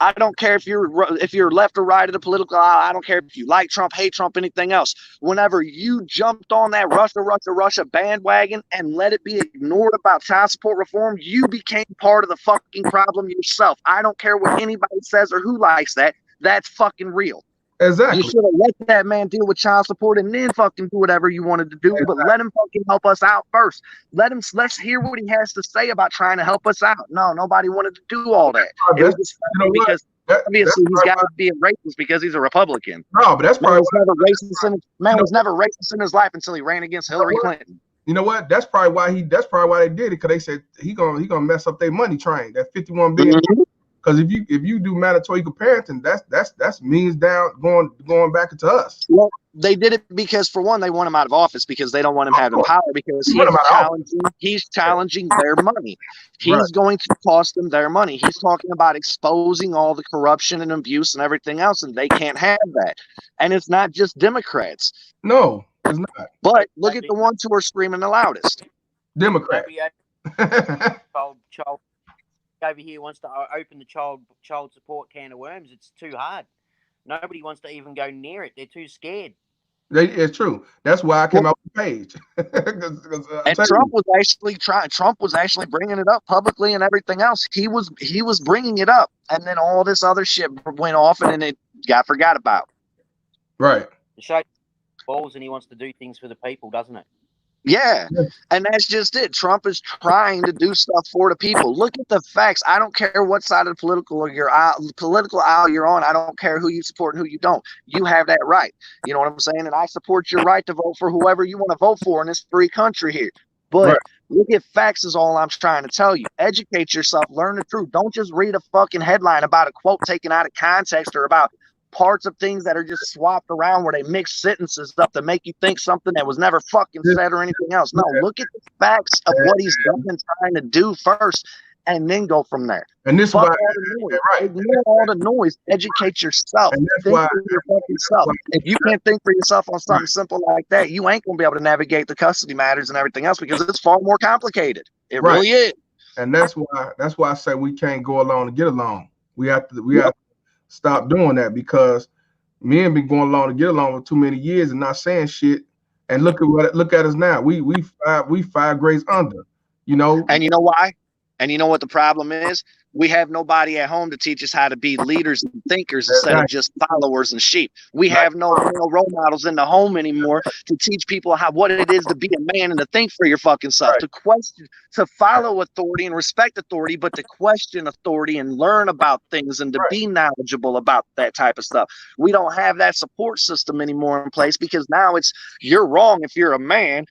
I don't care if you're left or right of the political aisle. I don't care if you like Trump, hate Trump, anything else. Whenever you jumped on that Russia bandwagon and let it be ignored about child support reform, you became part of the fucking problem yourself. I don't care what anybody says or who likes that. That's fucking real. Exactly. You should have let that man deal with child support and then fucking do whatever you wanted to do. Exactly. But let him fucking help us out first. Let's hear what he has to say about trying to help us out. No, nobody wanted to do all that. It was just because obviously he's got to be a racist because he's a Republican. No, but that's probably man was never racist in his life until he ran against Hillary Clinton. You know what? That's probably why they did it, because they said he gonna mess up their money train. That 51 billion. Mm-hmm. Because if you do mandatory comparison, that's means down going back into us. Well, they did it because, for one, they want him out of office because they don't want him having power, because he's challenging their money. He's going to cost them their money. He's talking about exposing all the corruption and abuse and everything else, and they can't have that. And it's not just Democrats. No, it's not. But look at the ones who are screaming the loudest. Democrats. Over here wants to open the child support can of worms. It's too hard. Nobody wants to even go near it. They're too scared. It's true. That's why I came out with the page. And Trump was actually bringing it up publicly and everything else. He was bringing it up, and then all this other shit went off, and then it got forgot about. Right. The show balls, and he wants to do things for the people, doesn't it? Yeah, and that's just it. Trump is trying to do stuff for the people. Look at the facts. I don't care what side of the political aisle you're on. I don't care who you support and who you don't. You have that right. You know what I'm saying? And I support your right to vote for whoever you want to vote for in this free country here. But look at facts is all I'm trying to tell you. Educate yourself. Learn the truth. Don't just read a fucking headline about a quote taken out of context or about parts of things that are just swapped around where they mix sentences up to make you think something that was never fucking said or anything else. No, look at the facts of what he's done and trying to do first, and then go from there. And this why ignore all the noise. Educate yourself. And think for your fucking self. If you can't think for yourself on something simple like that, you ain't gonna be able to navigate the custody matters and everything else, because it's far more complicated. It really is. And that's why I say we can't go along to get along. We have to stop doing that, because men been going along to get along for too many years and not saying shit. And look at us now. We 5 grades under, you know. And you know why? And you know what the problem is? We have nobody at home to teach us how to be leaders and thinkers instead of just followers and sheep. We have no role models in the home anymore to teach people what it is to be a man and to think for your fucking self, to follow authority and respect authority, but to question authority and learn about things and to be knowledgeable about that type of stuff. We don't have that support system anymore in place, because now it's you're wrong if you're a man.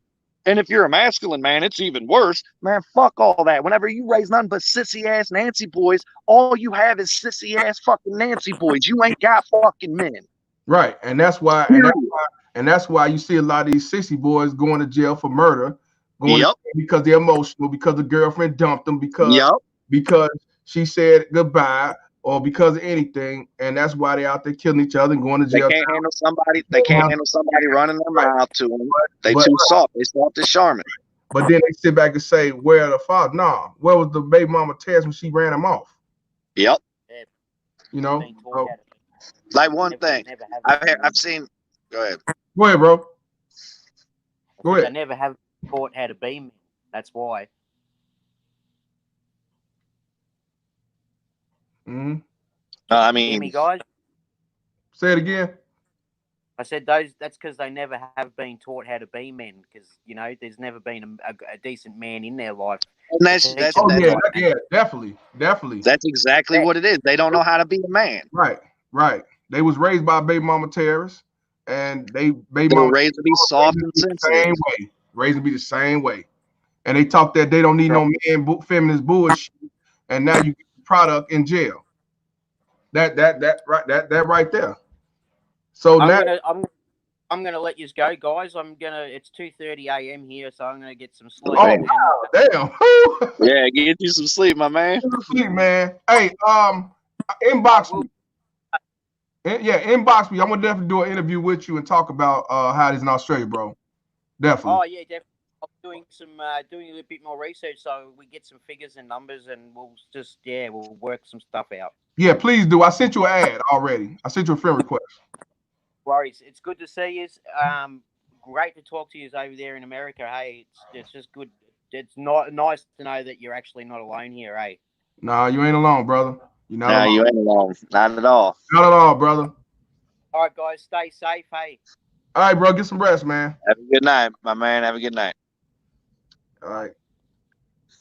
And if you're a masculine man, it's even worse. Man, fuck all that. Whenever you raise nothing but sissy-ass Nancy boys, all you have is sissy-ass fucking Nancy boys. You ain't got fucking men. Right. And that's why you see a lot of these sissy boys going to jail for murder, because they're emotional, because the girlfriend dumped them, because she said goodbye, or because of anything, and that's why they out there killing each other and going to They jail. can't handle somebody. They can't handle somebody running their mouth to them. They But- too soft. They soft as Charmin. But then they sit back and say, where are the father? Nah, where was the baby mama Tess when she ran him off? Yep. You know? Being taught how to- Like one thing never have I've seen. Go ahead. Go ahead, bro. Go They ahead. never have taught how to be men. That's why. Mm-hmm. I Hear mean, me, guys? Say it again. I said those. That's because they never have been taught how to be men. Because there's never been a decent man in their life. and that's Definitely. that's exactly what it is. They don't know how to be a man. Right. They was raised by baby mama terrorists, and baby They mama were raised to be soft and the sensitive. same way. Raised to be the same way, and they talk that they don't need no man feminist bullshit, and now you get the product in jail. That right there. So I'm gonna let you go, guys. It's 2:30 a.m. here, so I'm gonna get some sleep. Oh wow, damn. Yeah, get you some sleep, my man. Sleep, man. Hey, inbox me. Yeah, inbox me. I'm gonna definitely do an interview with you and talk about how it is in Australia, bro. Definitely. Oh yeah, definitely. I'm doing a little bit more research, so we get some figures and numbers, and we'll work some stuff out. Yeah, please do. I sent you an ad already. I sent you a friend request. Worries. It's good to see you. Great to talk to you over there in America. Hey, it's just good. It's not nice to know that you're actually not alone here. Hey. Nah, you ain't alone, brother. You're not alone. You ain't alone. Not at all. Not at all, brother. All right, guys, stay safe. Hey. All right, bro. Get some rest, man. Have a good night, my man. Have a good night. All right.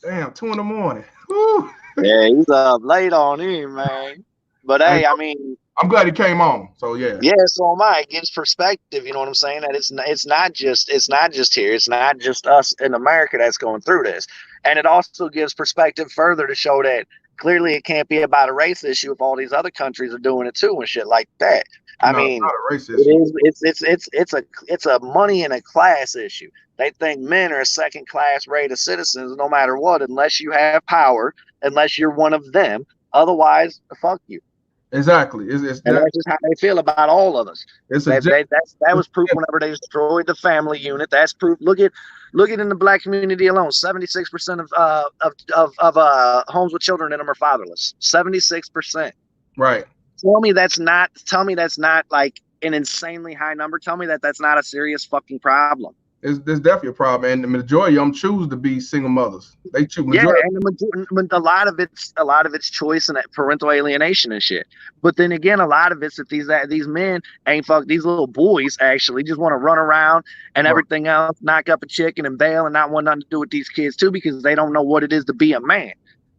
Damn, 2 a.m. Woo. Yeah, he's up late on him, man. But hey, I mean, I'm glad he came on. So yeah. Yeah, so am I. It gives perspective. You know what I'm saying? That it's not just here. It's not just us in America that's going through this, and it also gives perspective further to show that clearly it can't be about a race issue if all these other countries are doing it too and shit like that. I mean, not a race it is. It's a money and a class issue. They think men are a second class rate of citizens no matter what, unless you have power, unless you're one of them. Otherwise, fuck you. Exactly. And that's just how they feel about all of us. That was proof whenever they destroyed the family unit. That's proof. Look at in the black community alone. 76% of homes with children in them are fatherless. 76%. Right. Tell me that's not like an insanely high number. Tell me that's not a serious fucking problem. There's definitely a problem, and the majority of them choose to be single mothers. They choose. Yeah, and a lot of it's choice and parental alienation and shit. But then again, a lot of it's that these men ain't these little boys actually just want to run around and everything else, knock up a chicken and bail, and not want nothing to do with these kids too, because they don't know what it is to be a man.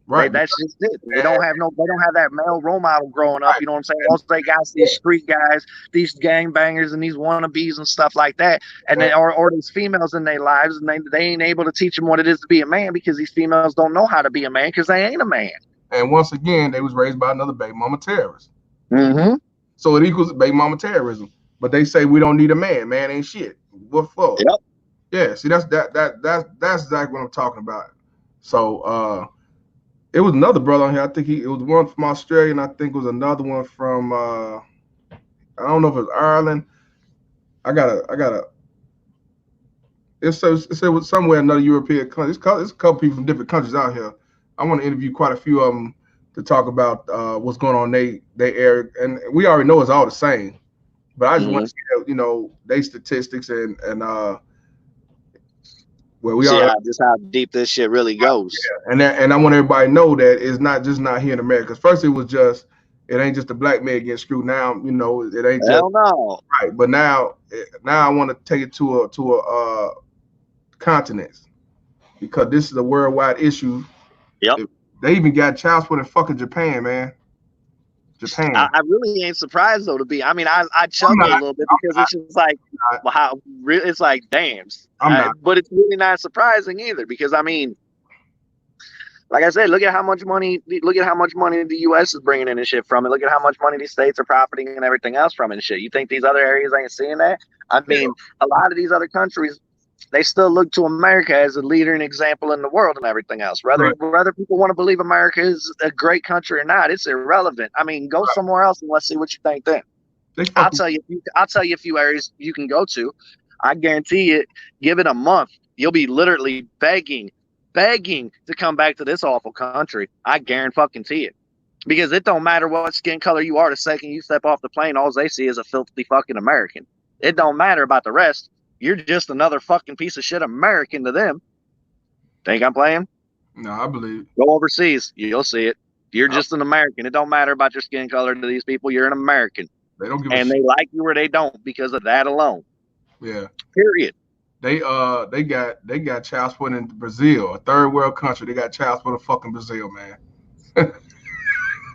Right, that's just it. They don't have that male role model growing up. You know what I'm saying? Most they got these street guys, these gangbangers, and these wannabes and stuff like that, and they or these females in their lives, and they ain't able to teach them what it is to be a man because these females don't know how to be a man because they ain't a man. And once again, they was raised by another baby mama terrorist. Mm-hmm. So it equals baby mama terrorism. But they say we don't need a man. Man ain't shit. What for? Yep. Yeah. See, that's exactly what I'm talking about. So it was another brother on here. I think it was one from Australia, and I think it was another one from I don't know if it's Ireland. I gotta. It was somewhere in another European country. It's a couple people from different countries out here. I want to interview quite a few of them to talk about what's going on in their area, and we already know it's all the same. But I just want to see, their statistics and where we are. Just how deep this shit really goes. Yeah. And I want everybody to know that it's not here in America. Because first it ain't just the black man getting screwed. Now it ain't just no. Right. But now I want to take it to a continent, because this is a worldwide issue. Yep. They even got child support in fucking Japan, man. Japan. I really ain't surprised though I chuckle a little bit because it's just like it's like damn. But it's really not surprising either because like I said, look at how much money the U.S. is bringing in and shit from it. Look at how much money these states are profiting and everything else from it and shit. You think these other areas ain't seeing that? A lot of these other countries they still look to America as a leader and example in the world and everything else. Whether people want to believe America is a great country or not, it's irrelevant. I mean, go somewhere else and let's see what you think then. I'll tell you a few areas you can go to. I guarantee it. Give it a month, you'll be literally begging to come back to this awful country. I guarantee it. Because it don't matter what skin color you are. The second you step off the plane, all they see is a filthy fucking American. It don't matter about the rest. You're just another fucking piece of shit American to them. Think I'm playing? No, I believe. Go overseas, you'll see it. You're just an American. It don't matter about your skin color to these people. You're an American. They don't give a shit. They like you or they don't because of that alone. Yeah. Period. They got child support in Brazil, a third world country. They got child support in fucking Brazil, man.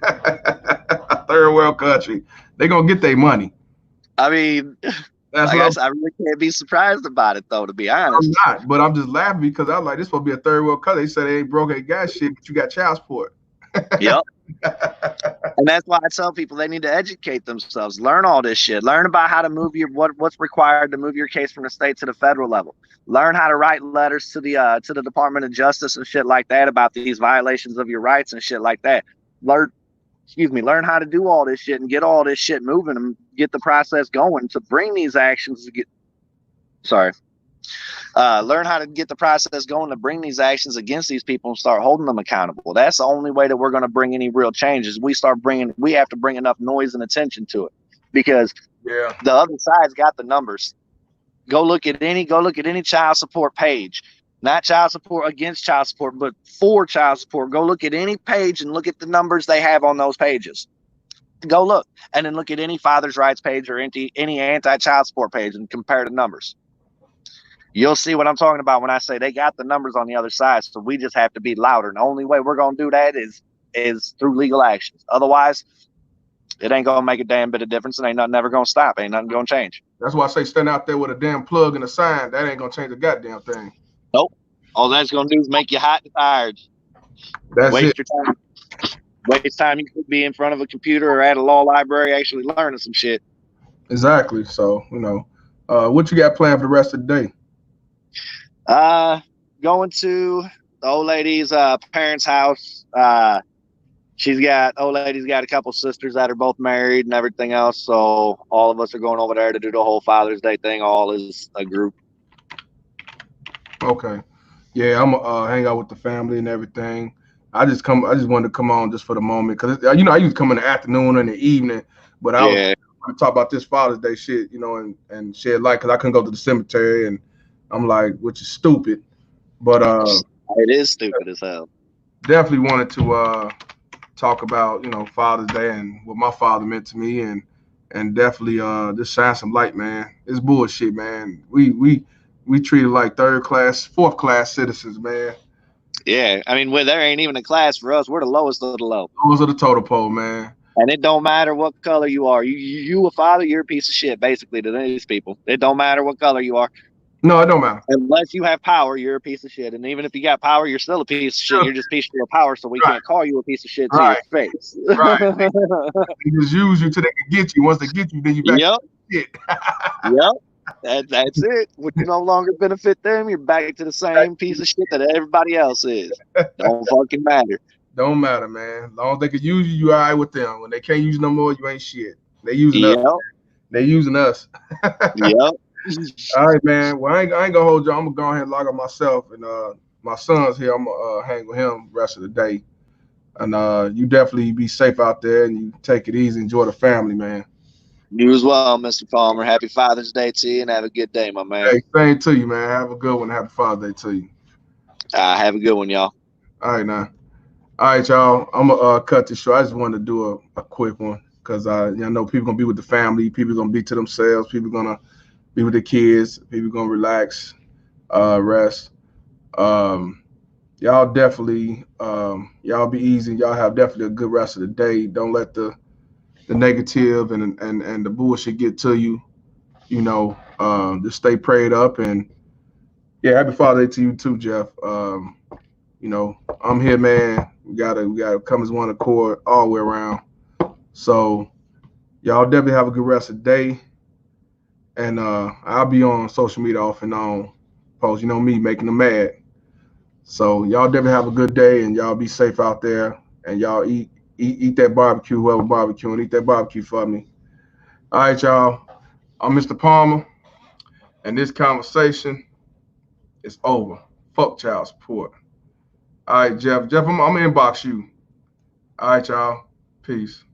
A third world country. They gonna get their money. I mean, I really can't be surprised about it though, to be honest. I'm not, but I'm just laughing because I'm like, this will be a third world country. They said they ain't broke, ain't got shit, but you got child support. Yep. And that's why I tell people they need to educate themselves, learn all this shit, learn about how to move what's required to move your case from the state to the federal level, learn how to write letters to the Department of Justice and shit like that about these violations of your rights and shit like that. Learn how to do all this shit and get all this shit moving and get the process going to bring these actions learn how to get the process going to bring these actions against these people and start holding them accountable. That's the only way that we're going to bring any real changes. We have to bring enough noise and attention to it, because the other side's got the numbers. Go look at any child support page, not child support against child support, but for child support. Go look at any page and look at the numbers they have on those pages. Go look, and then look at any father's rights page or any anti-child support page and compare the numbers. You'll see what I'm talking about when I say they got the numbers on the other side. So we just have to be louder. And the only way we're going to do that is through legal actions. Otherwise, it ain't going to make a damn bit of difference. And ain't nothing ever going to stop. Ain't nothing going to change. That's why I say stand out there with a damn plug and a sign. That ain't going to change a goddamn thing. Nope. All that's going to do is make you hot and tired. Waste your time. Waste time you could be in front of a computer or at a law library actually learning some shit. Exactly. So, what you got planned for the rest of the day? Going to the old lady's parents' house. Old lady's got a couple sisters that are both married and everything else. So all of us are going over there to do the whole Father's Day thing, all as a group. Okay. Yeah, I'm gonna hang out with the family and everything. I just wanted to come on just for the moment because I used to come in the afternoon and the evening, but I was to talk about this Father's Day shit, and shed light because I couldn't go to the cemetery, and I'm like, which is stupid, but it is stupid as hell. Definitely wanted to talk about Father's Day and what my father meant to me, and definitely just shine some light, man. It's bullshit, man. We treated like third class, fourth class citizens, man. Yeah, I mean, there ain't even a class for us. We're the lowest of the low. Lowest of the totem pole, man. And it don't matter what color you are. You a father, you're a piece of shit, basically, to these people. It don't matter what color you are. No, it don't matter. Unless you have power, you're a piece of shit. And even if you got power, you're still a piece of shit. You're just a piece of power, so we can't call you a piece of shit to your face. Right. They just use you till they can get you. Once they get you, then you back to shit. Yep. That's it. When you no longer benefit them, you're back to the same piece of shit that everybody else is. Don't fucking matter. Don't matter, man. As long as they can use you, you all right with them. When they can't use you no more, you ain't shit. They using us. They using us. Yep. All right, man. Well, I ain't gonna hold you. I'm gonna go ahead and log on myself, and my son's here. I'm gonna hang with him the rest of the day. And you definitely be safe out there, and you take it easy. Enjoy the family, man. You as well, Mr. Palmer. Happy Father's Day to you, and have a good day, my man. Hey, same to you, man. Have a good one. Happy Father's Day to you. Have a good one, y'all. All right, now. All right, y'all. I'm gonna cut this short. I just wanted to do a quick one because I know people gonna be with the family. People gonna be to themselves. People gonna be with the kids. People gonna relax, rest. Y'all definitely, y'all be easy. Y'all have definitely a good rest of the day. Don't let the negative and the bullshit get to you. Just stay prayed up, and happy Father's Day to you too, Jeff. I'm here, man. We gotta come as one accord all the way around. So y'all definitely have a good rest of the day. And I'll be on social media off and on, post. You know me, making them mad. So y'all definitely have a good day, and y'all be safe out there, and y'all eat that barbecue, whoever barbecue, and eat that barbecue for me. All right, y'all. I'm Mr. Palmer, and this conversation is over. Fuck child support. All right, Jeff. Jeff, I'm gonna inbox you. All right, y'all. Peace.